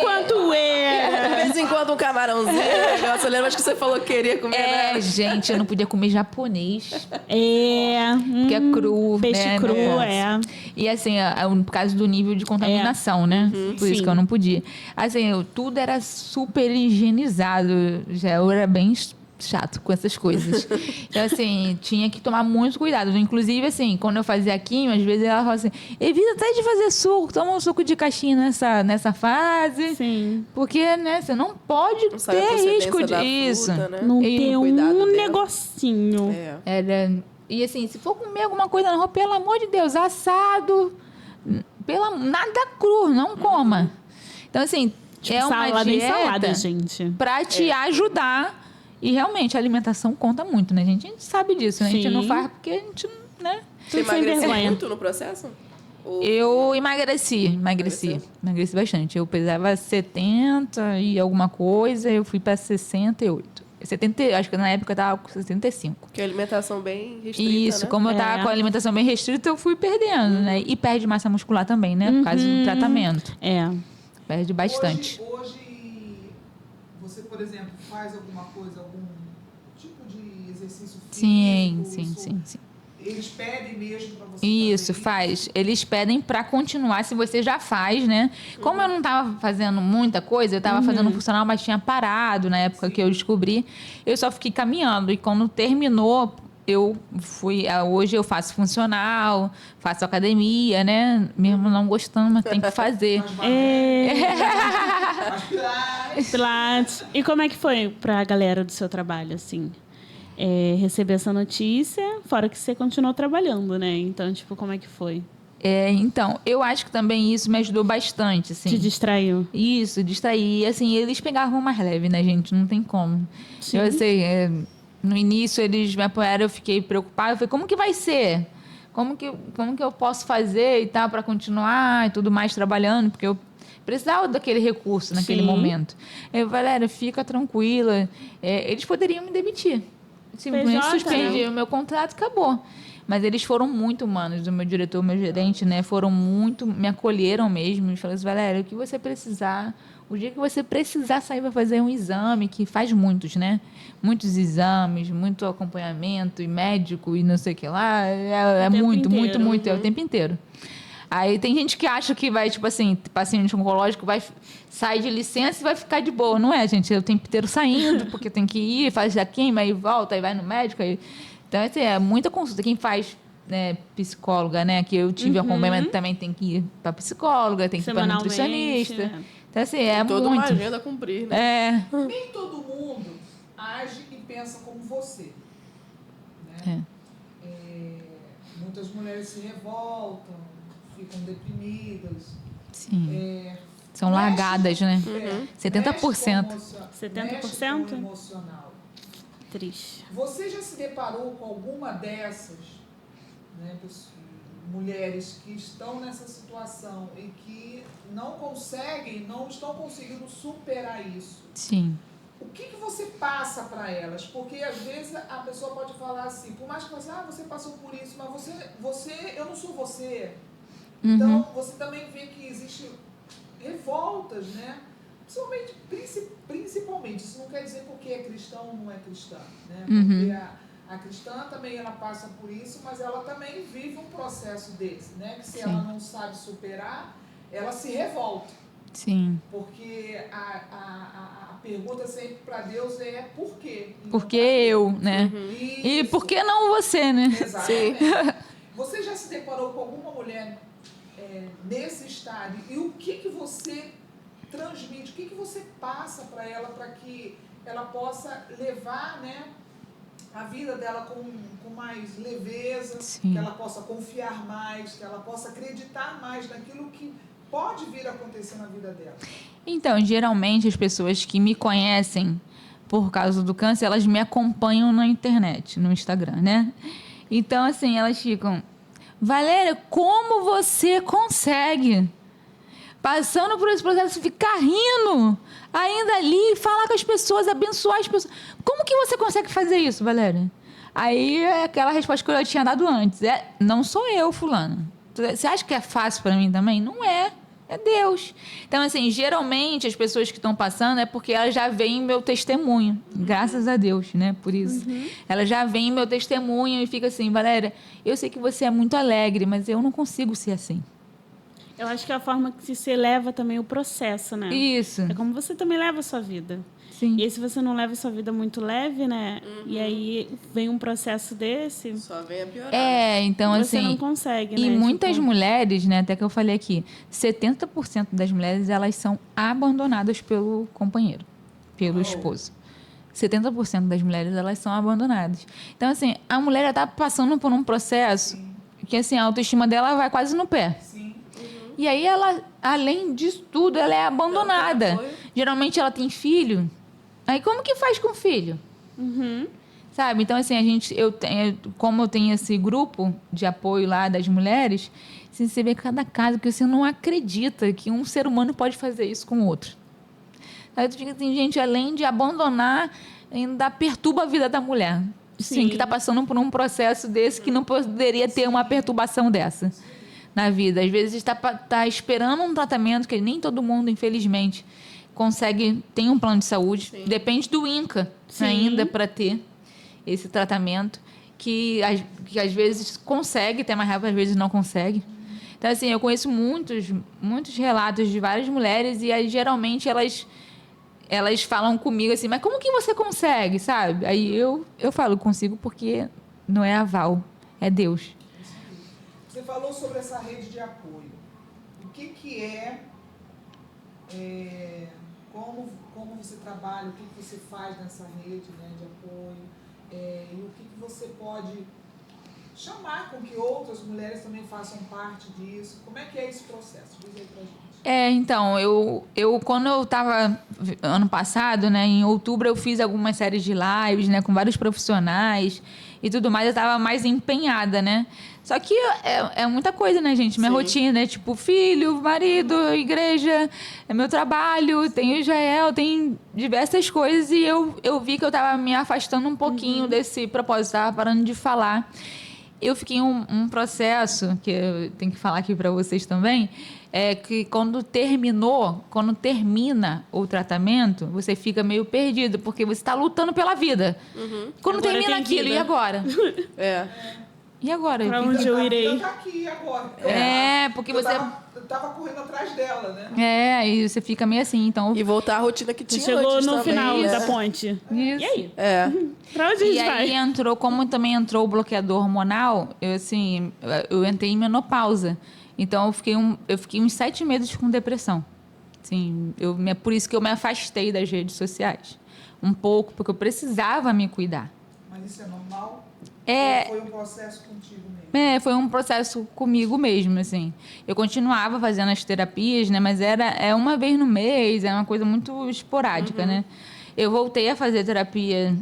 quanto era. De vez em quando um camarãozinho, negócio. Eu lembro, acho que você falou que queria comer, né? Gente, eu não podia comer japonês. Porque é cru, peixe né? cru, E assim, por causa do nível de contaminação, né? Por isso que eu não podia. Assim, tudo era super higienizado. Já eu era bem chato com essas coisas. Então, assim, tinha que tomar muito cuidado. Inclusive, assim, quando eu fazia químio, às vezes ela falava assim, evita até de fazer suco, toma um suco de caixinha nessa fase. Sim. Porque, né, você não pode ter risco disso. Fruta, né? Não ter um negocinho. E assim, se for comer alguma coisa na rua, pelo amor de Deus, assado, nada cru, não coma. Então, assim, Tipo, é uma salada, gente. Pra te ajudar. E realmente a alimentação conta muito, né, gente? A gente sabe disso, né? A gente não faz porque a gente, né? Você emagreceu muito no processo? Eu emagreci bastante. Eu pesava 70 e alguma coisa, eu fui para 68. Acho que na época eu tava com 75. Que é alimentação bem restrita, Isso, né? como eu tava com a alimentação bem restrita, eu fui perdendo, né? E perde massa muscular também, né? Por causa do tratamento. Perde bastante. Hoje, você, por exemplo, faz alguma coisa, algum tipo de exercício físico? Sim. Eles pedem mesmo para você Isso, faz. Eles pedem para continuar, se você já faz, né? Como eu não estava fazendo muita coisa, eu estava fazendo funcional, mas tinha parado na época que eu descobri, eu só fiquei caminhando. E quando terminou, eu fui... Hoje eu faço funcional, faço academia, né? Mesmo não gostando, mas tem que fazer. Pilates. E como é que foi para a galera do seu trabalho, assim? Receber essa notícia, fora que você continuou trabalhando, né? Então, tipo, como é que foi? Então, eu acho que também isso me ajudou bastante, assim. Te distraiu? Isso, distrair. E, assim, eles pegavam mais leve, né, gente? Não tem como. Sim. Eu, assim, no início, eles me apoiaram, eu fiquei preocupada. Eu falei, como que vai ser? Como que eu posso fazer e tal, para continuar e tudo mais, trabalhando? Porque eu precisava daquele recurso naquele momento. Eu, Valéria, fica tranquila. Eles poderiam me demitir. Simplesmente suspendi o meu contrato, acabou. Mas eles foram muito humanos, o meu diretor, o meu gerente, né? Me acolheram mesmo. E falaram assim, Valéria, o que você precisar, o dia que você precisar sair para fazer um exame, que faz muitos, né? Muitos exames, muito acompanhamento, e médico, e não sei o que lá. É muito, muito, muito, é o tempo inteiro. Aí tem gente que acha que vai, tipo assim, paciente oncológico vai sair de licença e vai ficar de boa. Não é, gente? É o tempo inteiro saindo, porque tem que ir, faz a queima, aí volta, aí vai no médico. Aí... Então, assim, é muita consulta. Quem faz psicóloga, né? Que eu tive acompanhamento também tem que ir para psicóloga, tem que ir para nutricionista. Então, assim, é muito... Toda uma agenda a cumprir, né? Nem todo mundo age e pensa como você. Né? Muitas mulheres se revoltam, ficam deprimidas. Sim. São largadas, né? 70%. 70%? Emocional. Triste. Você já se deparou com alguma dessas, né, mulheres que estão nessa situação e que não estão conseguindo superar isso? Sim. O que você passa para elas? Porque às vezes a pessoa pode falar assim, por mais que você passou por isso, mas eu não sou você. Então, você também vê que existem revoltas, né? Principalmente, isso não quer dizer porque é cristão ou não é cristã, né? Porque a cristã também ela passa por isso, mas ela também vive um processo desse, né? Que se ela não sabe superar, ela se revolta. Sim. Porque a pergunta sempre para Deus é por quê? Por que eu, né? E por que não você, né? Exatamente. Você já se deparou com alguma mulher nesse estágio? E o que você transmite? O que você passa para ela para que ela possa levar, né, a vida dela com mais leveza, que ela possa confiar mais, que ela possa acreditar mais naquilo que pode vir a acontecer na vida dela? Então, geralmente as pessoas que me conhecem por causa do câncer, elas me acompanham na internet, no Instagram, né? Então, assim, elas ficam, Valéria, como você consegue, passando por esse processo, ficar rindo, ainda ali, falar com as pessoas, abençoar as pessoas? Como que você consegue fazer isso, Valéria? Aí é aquela resposta que eu tinha dado antes. Não sou eu, fulano. Você acha que é fácil para mim também? Não é. É Deus. Então, assim, geralmente as pessoas que estão passando é porque elas já veem meu testemunho. Graças a Deus, né? Por isso. Elas já veem meu testemunho e fica assim, Valéria, eu sei que você é muito alegre, mas eu não consigo ser assim. Eu acho que é a forma que você leva também o processo, né? Isso. É como você também leva a sua vida. Sim. E aí, se você não leva a sua vida muito leve, né? E aí vem um processo desse... Só vem a piorar. Então você assim... não consegue, e né? muitas mulheres, né? Até que eu falei aqui, 70% das mulheres, elas são abandonadas pelo companheiro, pelo esposo. 70% das mulheres, elas são abandonadas. Então, assim, a mulher já está passando por um processo que, assim, a autoestima dela vai quase no pé. Sim. E aí, ela, além disso tudo, ela é abandonada. Geralmente, ela tem filho. Aí, como que faz com o filho? Sabe? Então, assim, como eu tenho esse grupo de apoio lá das mulheres, assim, você vê cada caso que você não acredita que um ser humano pode fazer isso com o outro. Aí tu fica assim, gente, além de abandonar, ainda perturba a vida da mulher. Sim, que está passando por um processo desse que não poderia ter uma perturbação dessa na vida. Às vezes está esperando um tratamento que nem todo mundo, infelizmente, tem um plano de saúde. Depende do INCA ainda para ter esse tratamento, que às vezes consegue ter mais rápido, às vezes não consegue. Então, assim, eu conheço muitos relatos de várias mulheres e aí, geralmente elas falam comigo assim, mas como que você consegue, sabe? Aí eu falo, consigo porque não é aval, é Deus. Você falou sobre essa rede de apoio. O que é como você trabalha, o que você faz nessa rede, né, de apoio, e o que você pode chamar com que outras mulheres também façam parte disso? Como é que é esse processo? Diz aí pra gente. Então, quando eu estava, ano passado, né, em outubro, eu fiz algumas séries de lives, né, com vários profissionais, e tudo mais, eu tava mais empenhada, né? Só que é muita coisa, né, gente? Minha rotina é tipo filho, marido, igreja, é meu trabalho, tem Israel, tem diversas coisas. E eu vi que eu tava me afastando um pouquinho desse propósito, tava parando de falar. Eu fiquei em um processo, que eu tenho que falar aqui para vocês também, é que quando termina o tratamento, você fica meio perdido, porque você está lutando pela vida. Quando Agora termina aquilo, vida. E agora? E agora? Pra onde eu irei? Eu tá aqui agora. Porque eu você... Eu tava correndo atrás dela, né? E você fica meio assim, então... E voltar à rotina que tinha Chegou antes no também, final né? da ponte. Isso. E aí? Pra onde a E gente vai? aí como também entrou o bloqueador hormonal, eu entrei em menopausa. Então eu fiquei uns 7 meses com depressão. Assim, por isso que eu me afastei das redes sociais. Um pouco, porque eu precisava me cuidar. Mas isso é normal? Ou foi um processo contigo mesmo? Foi um processo comigo mesmo, assim. Eu continuava fazendo as terapias, né? Mas era uma vez no mês, era uma coisa muito esporádica, né? Eu voltei a fazer terapia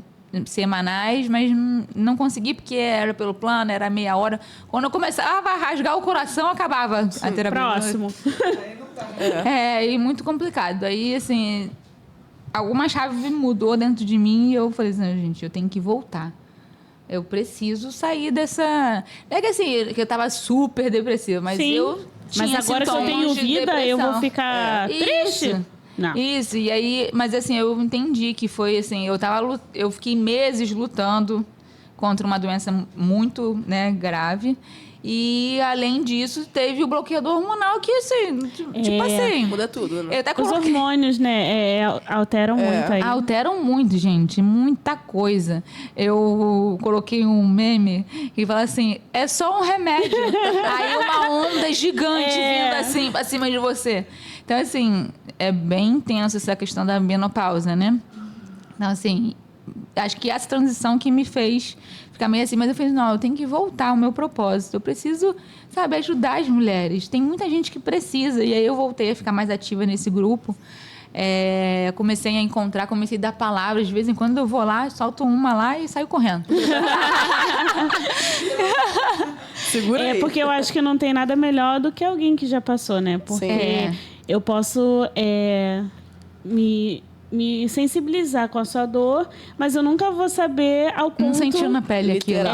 semanais, mas não consegui porque era pelo plano, era meia hora. Quando eu começava a rasgar o coração, acabava a terapia. Próximo. Aí não dá. E muito complicado. Aí, assim, alguma chave mudou dentro de mim e eu falei assim, gente, eu tenho que voltar. Eu preciso sair dessa... Não é que assim, que eu tava super depressiva, mas Sim. eu tinha Mas agora que eu tenho sintomas de vida, eu vou depressão. ficar triste? Isso. Não. Isso, e aí... Mas assim, eu entendi que foi assim... Eu fiquei meses lutando contra uma doença muito, né, grave. E, além disso, teve o bloqueador hormonal que, assim... Tipo assim... Muda tudo, né? Eu até Os coloquei... hormônios, né, alteram muito aí. Alteram muito, gente. Muita coisa. Eu coloquei um meme que fala assim, é só um remédio. Aí uma onda gigante vindo assim, pra cima de você. Então, assim, é bem intenso essa questão da menopausa, né? Então, assim, acho que essa transição que me fez ficar meio assim, mas eu falei, não, eu tenho que voltar ao meu propósito. Eu preciso, sabe, ajudar as mulheres. Tem muita gente que precisa. E aí eu voltei a ficar mais ativa nesse grupo. Comecei a dar palavras. De vez em quando eu vou lá, solto uma lá e saio correndo. Segura aí. Porque eu acho que não tem nada melhor do que alguém que já passou, né? Porque eu posso me sensibilizar com a sua dor, mas eu nunca vou saber ao ponto... Não sentiu na pele aquilo.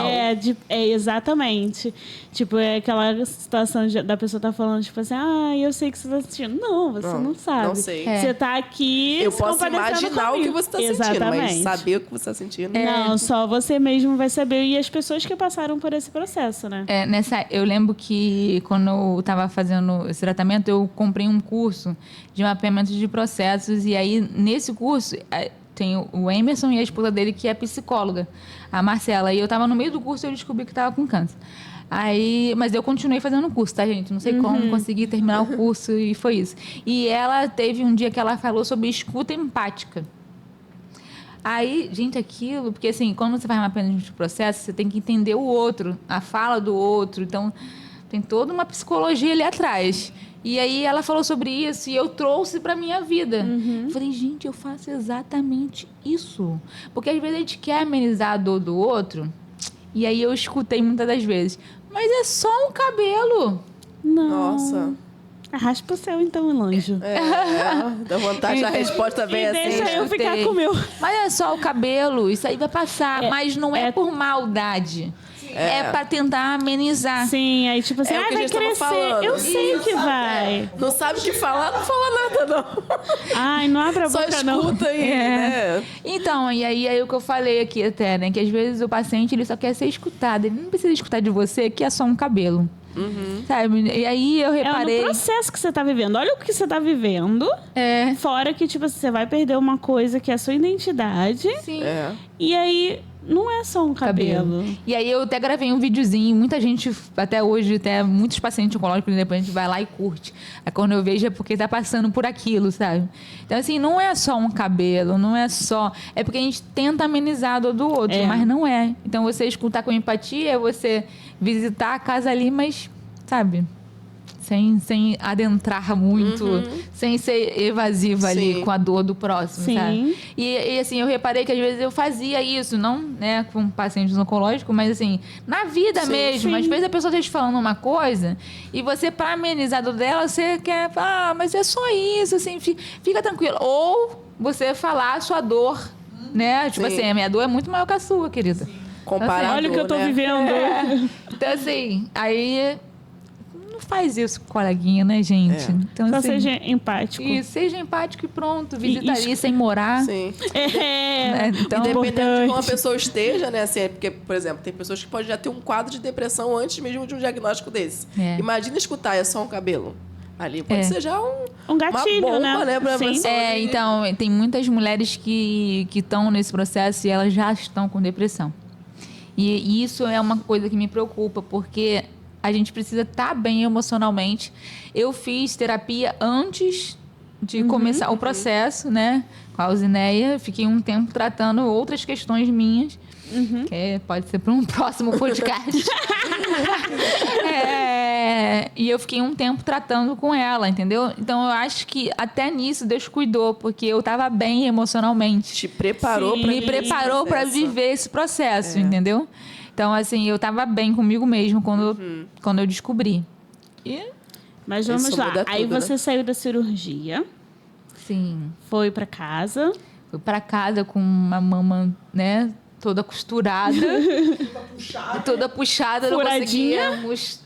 Exatamente. Tipo, é aquela situação da pessoa tá falando, tipo assim, eu sei que você tá sentindo. Não, você não sabe. Não sei. Você tá aqui... Eu posso imaginar o que você tá sentindo, mas saber o que você tá sentindo... Não, só você mesmo vai saber. E as pessoas que passaram por esse processo, né? Eu lembro que quando eu tava fazendo esse tratamento, eu comprei um curso de mapeamento de processos. E aí, nesse curso, tem o Emerson e a esposa dele, que é psicóloga, a Marcela. E eu tava no meio do curso e eu descobri que tava com câncer. Mas eu continuei fazendo o curso, tá, gente? Não sei como consegui terminar o curso e foi isso. E ela teve um dia que ela falou sobre escuta empática. Aí, gente, aquilo... Porque, assim, quando você faz mapeamento de processo, você tem que entender o outro, a fala do outro. Então, tem toda uma psicologia ali atrás. E aí, ela falou sobre isso e eu trouxe pra minha vida. Eu falei, gente, eu faço exatamente isso. Porque, às vezes, a gente quer amenizar a dor do outro. E aí, eu escutei muitas das vezes. Mas é só um cabelo. Não. Nossa. Arrasta o céu, então, anjo. Dá vontade, a resposta vem assim. Deixa eu ficar com o meu. Mas é só o cabelo, isso aí vai passar. Mas não é por maldade. É pra tentar amenizar. Sim, aí tipo assim, É o que a vai gente tava crescer. falando. Eu sei que vai. Não sabe o que falar, não fala nada, não. Ai, não abre a Só boca, não. escuta aí, né? Então, e aí o que eu falei aqui até, né? Que às vezes o paciente, ele só quer ser escutado. Ele não precisa escutar de você, que é só um cabelo. Sabe? E aí eu reparei... É no processo que você tá vivendo. Olha o que você tá vivendo. Fora que, tipo, você vai perder uma coisa que é a sua identidade. Sim. E aí... Não é só um cabelo. E aí eu até gravei um videozinho, muita gente, até hoje, até muitos pacientes oncológicos, depois a gente vai lá e curte. Aí quando eu vejo é porque tá passando por aquilo, sabe? Então, assim, não é só um cabelo, não é só... É porque a gente tenta amenizar a dor do outro, mas não é. Então, você escutar com empatia, você visitar a casa ali, mas, sabe... sem adentrar muito, sem ser evasiva ali com a dor do próximo, sabe? E assim, eu reparei que às vezes eu fazia isso, não, né, com pacientes oncológicos, mas assim, na vida mesmo. Às vezes a pessoa está te falando uma coisa e você, para amenizar a dor dela, você quer, mas é só isso, assim, fica tranquilo. Ou você falar a sua dor, né? Tipo assim, a minha dor é muito maior que a sua, querida. Comparar, olha o que eu tô vivendo. Então, assim, aí não faz isso com o coleguinha, né, gente? Então, só assim, seja empático. Isso, seja empático e pronto. Visita ali sem morar. Sim. Então, e dependendo de como a pessoa esteja, né? Assim, porque, por exemplo, tem pessoas que podem já ter um quadro de depressão antes mesmo de um diagnóstico desse. Imagina escutar, é só um cabelo. Ali pode ser já um gatilho, uma bomba, né? Pra pessoa então, tem muitas mulheres que estão nesse processo e elas já estão com depressão. E isso é uma coisa que me preocupa, porque a gente precisa estar bem emocionalmente. Eu fiz terapia antes de começar o processo, né? Com a Alzineia. Fiquei um tempo tratando outras questões minhas. Que pode ser para um próximo podcast. E eu fiquei um tempo tratando com ela, entendeu? Então, eu acho que até nisso Deus cuidou, porque eu estava bem emocionalmente. Te preparou para me preparou para viver esse processo, entendeu? Então, assim, eu estava bem comigo mesmo quando eu descobri. Mas vamos lá. Aí você saiu da cirurgia. Sim. Foi para casa. Fui para casa com uma mama, né? Toda costurada. Toda puxada. Não conseguíamos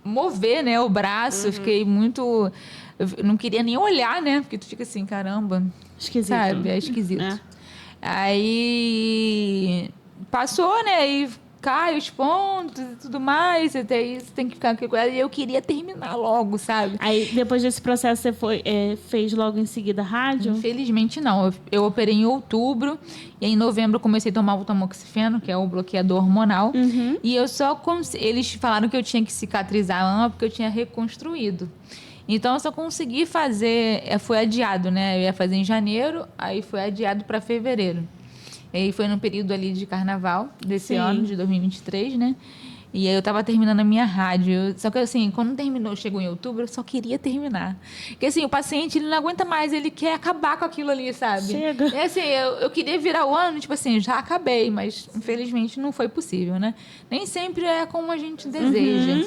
mover, né? O braço. Fiquei muito... Eu não queria nem olhar, né? Porque tu fica assim, caramba. Esquisito. Sabe? É esquisito. Aí... Passou, né? E cai os pontos e tudo mais. Até isso tem que ficar com ela. E eu queria terminar logo, sabe? Aí, depois desse processo, você fez logo em seguida rádio? Infelizmente, não. Eu operei em outubro. E em novembro, eu comecei a tomar o tamoxifeno, que é o bloqueador hormonal. E eu só... Eles falaram que eu tinha que cicatrizar a mama porque eu tinha reconstruído. Então, eu só consegui fazer... Foi adiado, né? Eu ia fazer em janeiro. Aí, foi adiado para fevereiro. E aí foi no período ali de carnaval desse ano, de 2023, né? E aí eu tava terminando a minha rádio. Só que assim, quando chegou em outubro, eu só queria terminar. Porque assim, o paciente, ele não aguenta mais, ele quer acabar com aquilo ali, sabe? Chega. E assim, eu queria virar o ano, tipo assim, já acabei, mas infelizmente não foi possível, né? Nem sempre é como a gente deseja.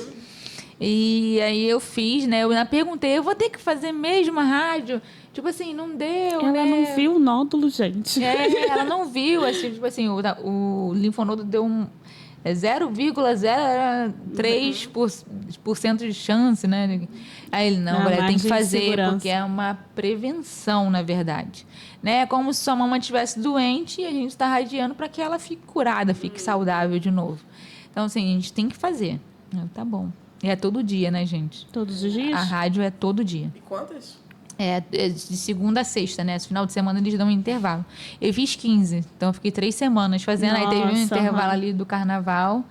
E aí eu fiz, né? Eu ainda perguntei, eu vou ter que fazer mesmo a rádio? Tipo assim, não deu, ela não viu o nódulo, gente. Ela não viu, assim, tipo assim, o linfonodo deu 0,03% de chance, né? Aí ele, não, agora tem que fazer, porque é uma prevenção, na verdade. Né? É como se sua mama estivesse doente e a gente está radiando para que ela fique curada, fique saudável de novo. Então, assim, a gente tem que fazer. Tá bom. E é todo dia, né, gente? Todos os dias? A rádio é todo dia. E quantas? É de segunda a sexta, né? Esse final de semana eles dão um intervalo. Eu fiz 15, então eu fiquei 3 semanas fazendo. Aí teve um intervalo ali do carnaval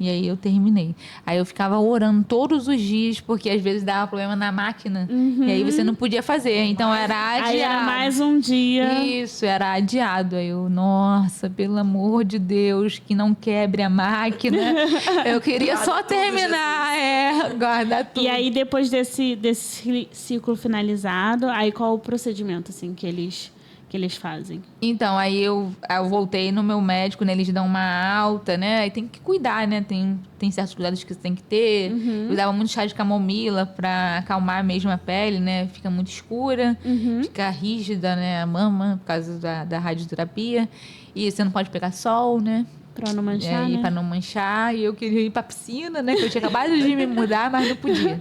e aí eu terminei. Aí eu ficava orando todos os dias, porque às vezes dava problema na máquina e aí você não podia fazer. Então era adiado. Aí era mais um dia. Isso, era adiado. Aí eu, nossa, pelo amor de Deus, que não quebre a máquina. Eu queria só terminar. Guarda tudo. E aí, depois desse ciclo finalizado, aí qual o procedimento, assim, que eles fazem? Então, aí eu voltei no meu médico, né? Eles dão uma alta, né? Aí tem que cuidar, né? Tem certos cuidados que você tem que ter. Eu dava muito chá de camomila para acalmar mesmo a pele, né? Fica muito escura, fica rígida, né? A mama, por causa da radioterapia. E você não pode pegar sol, né? Pra não manchar, né? Pra não manchar. E eu queria ir pra piscina, né? Que eu tinha acabado de me mudar, mas não podia.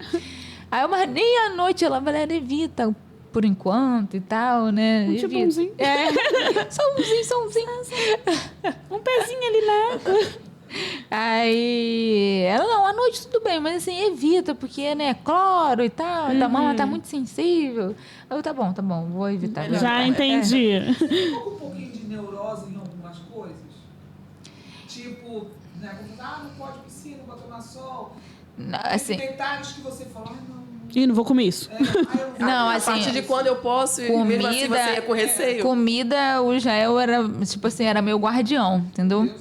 Aí eu, mas nem à noite, ela vai evita por enquanto e tal, né? Um tipãozinho. Só umzinho. Um pezinho ali na água. Aí, ela, não, à noite tudo bem, mas assim, evita, porque, né, cloro e tal, a mama tá muito sensível. Eu, tá bom, vou evitar. Já entendi. Você ficou com um pouquinho de neurose em algumas coisas? Tipo, né, não pode piscina, não pode tomar sol. Assim, detalhes que você fala, não. Ih, não vou comer isso. Não, a assim, partir de quando eu posso, comida, mesmo assim você ia com receio. Comida, o Jael era, tipo assim, era meu guardião, entendeu?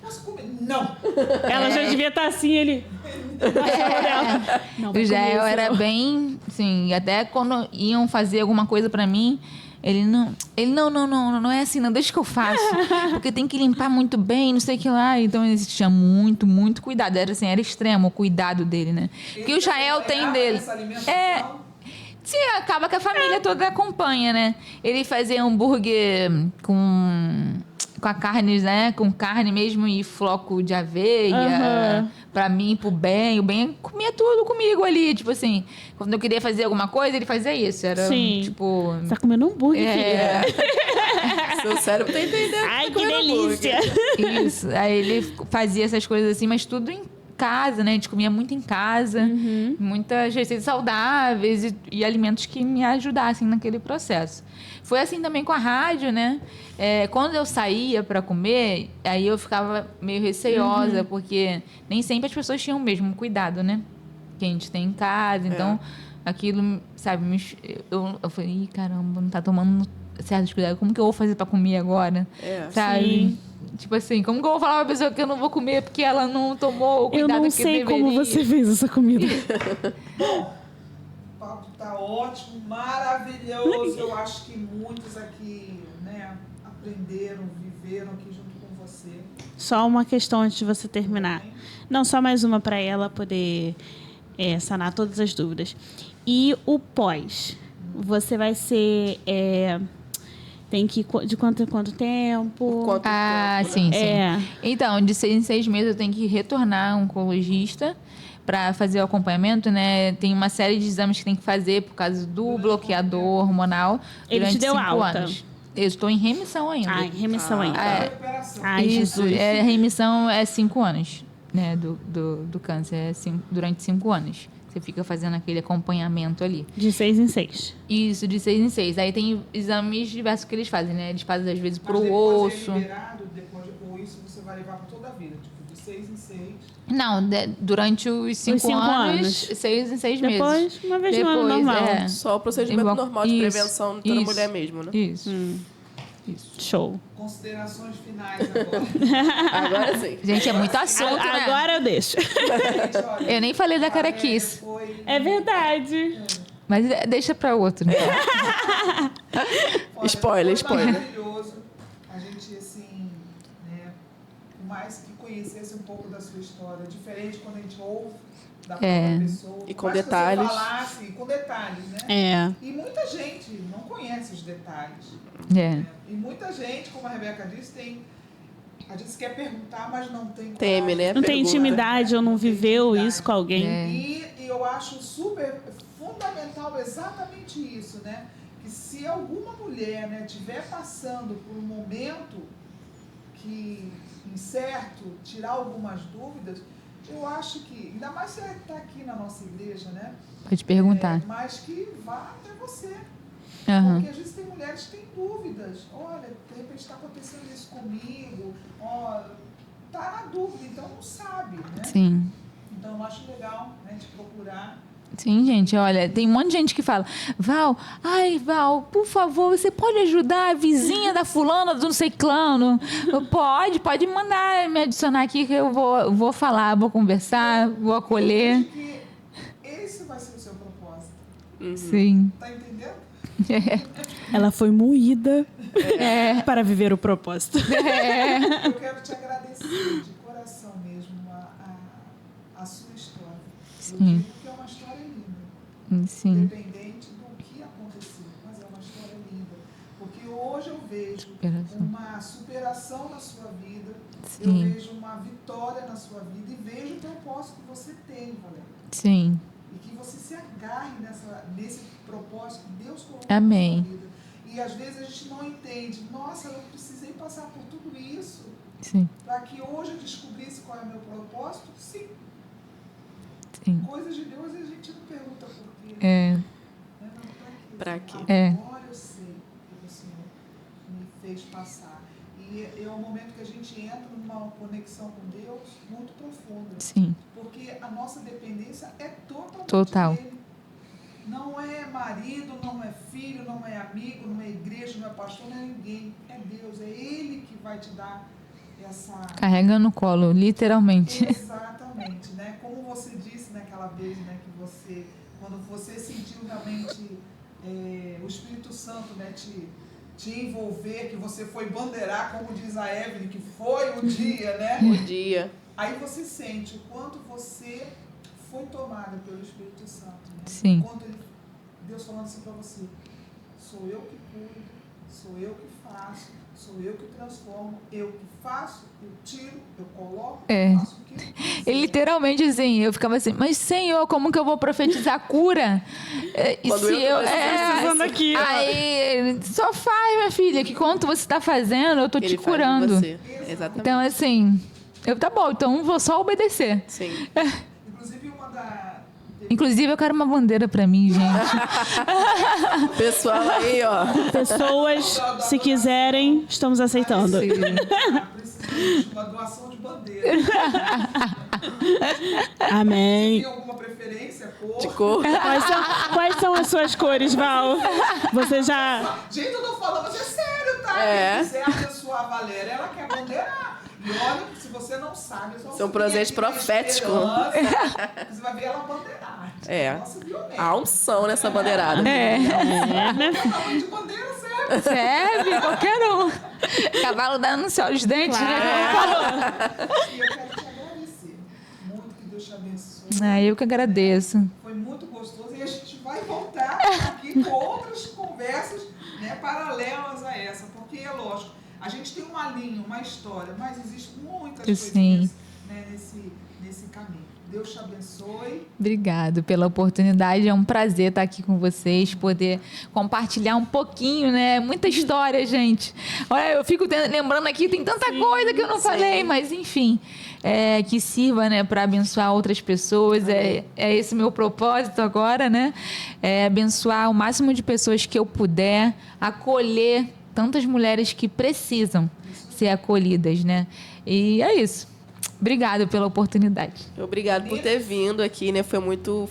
Posso comer? Não. Ela já devia estar assim, ele... O Jael era bem, assim, até quando iam fazer alguma coisa pra mim, ele não é assim, não, deixa que eu faço, porque tem que limpar muito bem, não sei o que lá. Então ele tinha muito, muito cuidado, era assim, era extremo o cuidado dele, né? Que o Jael tem dele. Sim, acaba que a família toda acompanha, né? Ele fazia hambúrguer com a carne, né? Com carne mesmo e floco de aveia. Pra mim, pro Ben. O Ben comia tudo comigo ali. Tipo assim, quando eu queria fazer alguma coisa, ele fazia isso. Era, tipo... Você tá comendo hambúrguer, filha. Seu cérebro tá entendendo. Ai, que delícia. Isso. Aí ele fazia essas coisas assim, mas tudo em casa, né? A gente comia muito em casa. Muitas receitas saudáveis e alimentos que me ajudassem naquele processo. Foi assim também com a rádio, né? Quando eu saía para comer, aí eu ficava meio receosa, porque nem sempre as pessoas tinham o mesmo cuidado, né? Que a gente tem em casa. Então, aquilo, sabe, eu falei, ih, caramba, não tá tomando certos cuidados. Como que eu vou fazer para comer agora? Sabe? Sim. Tipo assim, como que eu vou falar pra pessoa que eu não vou comer porque ela não tomou o cuidado que eu deveria? não sei como você fez essa comida. Bom, o papo tá ótimo, maravilhoso. Eu acho que muitos aqui, né, aprenderam, viveram aqui junto com você. Só uma questão antes de você terminar. Não, só mais uma para ela poder sanar todas as dúvidas. E o pós? Você vai ser... tem que ir de quanto tempo? Quanto tempo, sim, né? sim. Então, de 6 em 6 meses eu tenho que retornar a um oncologista para fazer o acompanhamento, né? Tem uma série de exames que tem que fazer por causa do bloqueador hormonal Ele te durante deu 5 alta? anos. Eu estou em remissão ainda. Ai, remissão ainda. Recuperação. Ai, Isso, Jesus. remissão é 5 anos, né? Do câncer, durante 5 anos. Você fica fazendo aquele acompanhamento ali. De 6 em 6. Isso, de 6 em 6. Aí tem exames diversos que eles fazem, né? Eles fazem, às vezes, Mas pro depois osso. É liberado, ou isso você vai levar para toda a vida, tipo, de 6 em 6. Não, durante os 5 anos, 6 em 6 meses. Depois, uma vez no ano normal. Só o procedimento normal de prevenção de toda isso, mulher mesmo, né? Isso. Show. Considerações finais agora. Agora sim. Gente, é muito assunto, né? Agora eu deixo. Gente, olha, Eu nem falei da carequice. foi É verdade. Mas deixa pra outro, né? Olha, Spoiler, foi spoiler. maravilhoso. A gente, assim, né, por mais que conhecesse um pouco da sua história, diferente quando a gente ouve da própria pessoa. E com por mais que detalhes. Você falasse, com detalhes, né? E muita gente não conhece os detalhes. Né? E muita gente, como a Rebeca disse, a gente quer perguntar, mas não tem Teme, né? Não tem Pergunta. intimidade ou não viveu intimidade. isso com alguém. E eu acho super fundamental exatamente isso, né? Que se alguma mulher, né, estiver passando por um momento que incerto, tirar algumas dúvidas, eu acho que, ainda mais se ela está aqui na nossa igreja, né? Pode perguntar. Mas que vá até você. Uhum. Porque às vezes tem mulheres que têm dúvidas. Olha, de repente está acontecendo isso comigo. Tá na dúvida, então não sabe, né? Sim. Então eu acho legal, né, de procurar. Sim, gente, olha, tem um monte de gente que fala, Val, por favor, você pode ajudar a vizinha da fulana do não sei clano? Pode mandar me adicionar aqui que eu vou falar, vou conversar, vou acolher. Eu acho que esse vai ser o seu propósito. Sim. Tá entendendo? Ela foi moída para viver o propósito. Eu quero te agradecer de coração mesmo a sua história. Eu digo que é uma história linda. Sim. Independente do que aconteceu, mas é uma história linda. Porque hoje eu vejo uma superação na sua vida, eu vejo uma vitória na sua vida e vejo o propósito que você tem, Valéria. Sim. E que você se agarre nesse propósito que Deus colocou Amém. na sua vida. E às vezes a gente não entende. Nossa, eu precisei passar por tudo isso Sim. para que hoje eu descobrisse qual é o meu propósito. Sim. Coisas de Deus a gente não pergunta por quê. Né? Não, Pra quê? Agora eu sei que o Senhor me fez passar. E é um momento que a gente entra numa conexão com Deus muito profunda. Sim. Porque a nossa dependência é totalmente Total. dele. Não é marido, não é filho, não é amigo, não é igreja, não é pastor, não é ninguém. É Deus, é Ele que vai te dar Carrega no colo, literalmente. Exatamente, né? Como você disse naquela vez, né, que você, quando você sentiu realmente o Espírito Santo, né, te envolver, que você foi bandeirar, como diz a Evelyn, que foi o dia, né? O dia. Aí você sente o quanto você foi tomada pelo Espírito Santo, né? Sim. O quanto Deus falando assim para você, sou eu que cuido, sou eu que faço, sou eu que transformo, eu que faço, eu tiro, eu coloco, eu faço o que E literalmente assim, eu ficava assim, mas Senhor, como que eu vou profetizar cura? E Quando se eu precisando aqui, aí, só faz, minha filha, que quanto você está fazendo, eu tô te Ele faz curando. você. Exatamente. Então, assim, tá bom, então vou só obedecer. Sim. Inclusive, eu quero uma bandeira pra mim, gente. Pessoal aí, ó. Pessoas, se quiserem, estamos aceitando. Precisamos de uma doação de bandeira. Amém. Tem alguma preferência, cor? De cor. Quais são as suas cores, Val? Você já... Gente, eu tô falando, mas é sério, tá? Quem quiser abençoar a Valéria, ela quer bandeirar. E olha, se você não sabe... São presente profético. Você vai ver ela bandeirar. Nossa, A unção nessa bandeirada. Tamanho de bandeira serve. Serve, qualquer um. Cavalo dando no céu os dentes, né? E eu quero te agradecer. Muito, que Deus te abençoe. Eu que agradeço. Foi muito gostoso e a gente vai voltar aqui com outras conversas, né, paralelas a essa, porque é lógico, a gente tem uma linha, uma história, mas existem muitas coisinhas, né, nesse caminho. Deus te abençoe. Obrigado pela oportunidade, é um prazer estar aqui com vocês, poder compartilhar um pouquinho, né? Muita história, gente. Olha, eu fico lembrando aqui, tem tanta coisa que eu não falei, mas enfim, que sirva, né, para abençoar outras pessoas. É esse meu propósito agora, né? Abençoar o máximo de pessoas que eu puder, acolher tantas mulheres que precisam ser acolhidas, né? E é isso. Obrigada pela oportunidade. Obrigado por ter vindo aqui, né? Foi muito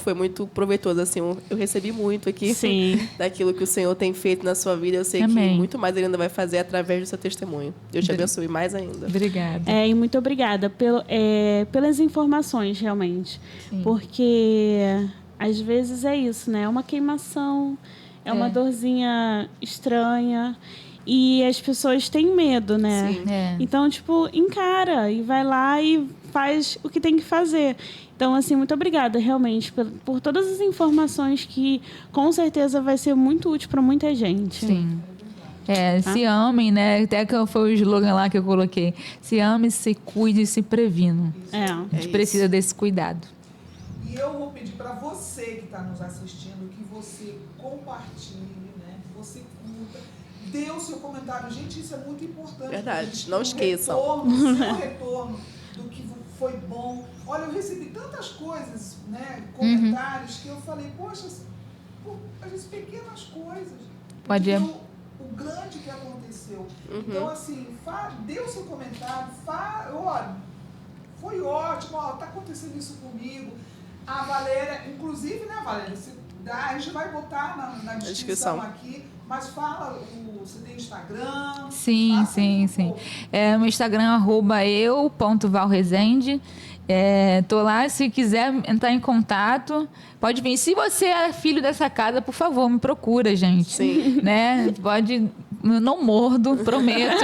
proveitoso, assim. Eu recebi muito aqui daquilo que o Senhor tem feito na sua vida. Eu sei que muito mais Ele ainda vai fazer através do seu testemunho. Deus te abençoe mais ainda. Obrigada. E muito obrigada pelas informações, realmente. Sim. Porque às vezes é isso, né? É uma queimação, é uma dorzinha estranha. E as pessoas têm medo, né? Sim. Então, tipo, encara e vai lá e faz o que tem que fazer. Então, assim, muito obrigada, realmente, por todas as informações que, com certeza, vai ser muito útil para muita gente. Sim. Se amem, né? Até que foi o slogan lá que eu coloquei. Se ame, se cuide e se previna. A gente precisa desse cuidado. E eu vou pedir para você que está nos assistindo que você compartilhe, né? Você curta. Dê o seu comentário. Gente, isso é muito importante. Verdade, não esqueçam. O seu retorno do que foi bom. Olha, eu recebi tantas coisas, né, comentários, que eu falei, poxa, às vezes pequenas coisas. Pode ir. O grande que aconteceu. Então, assim, dê o seu comentário, olha, foi ótimo, tá acontecendo isso comigo. A Valéria, inclusive, né, Valéria, a gente vai botar na descrição aqui. Mas fala, você tem Instagram? Sim. Meu Instagram é @eu.valresende. Tô lá, se quiser entrar em contato, pode vir. Se você é filho dessa casa, por favor, me procura, gente. Sim. Né? Pode... Eu não mordo, prometo.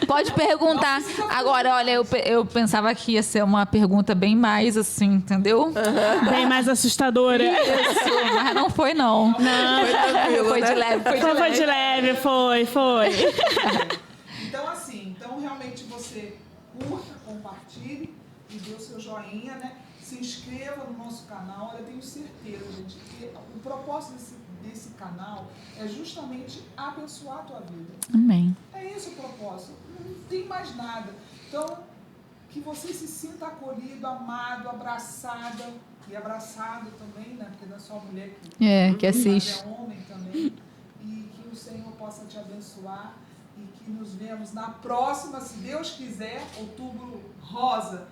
Pode perguntar. Agora, olha, eu pensava que ia ser uma pergunta bem mais assim, entendeu? Bem mais assustadora. Isso, mas não foi, não. Não. Foi tranquilo, foi de leve. Foi de leve, foi. Então, assim, realmente você curta, compartilhe e dê o seu joinha, né? Se inscreva no nosso canal. Eu tenho certeza, gente, que o propósito desse canal é justamente abençoar a tua vida. Amém. É esse o propósito. Não tem mais nada. Então, que você se sinta acolhido, amado, abraçada. E abraçado também, né? Porque não é só a mulher que assiste. Mas é homem também. E que o Senhor possa te abençoar. E que nos vemos na próxima, se Deus quiser, Outubro Rosa.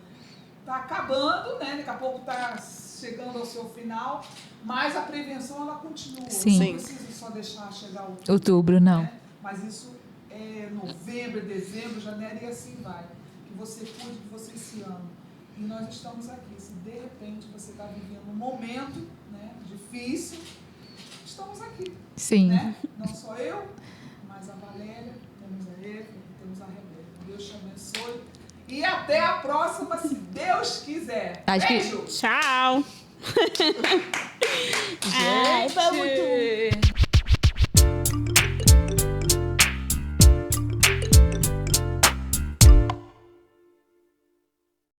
Tá acabando, né? Daqui a pouco tá chegando ao seu final. Mas a prevenção, ela continua. Sim. Não precisa só deixar chegar outubro. Outubro, não. Né? Mas isso novembro, dezembro, janeiro e assim vai. Que você cuide, que você se ama. E nós estamos aqui. Se de repente você está vivendo um momento, né, difícil, estamos aqui. Sim. Né? Não só eu, mas a Valéria, temos a Eva, temos a Rebeca. Deus te abençoe. E até a próxima, se Deus quiser. Beijo! Tchau! Gente! Ai, vamos tudo!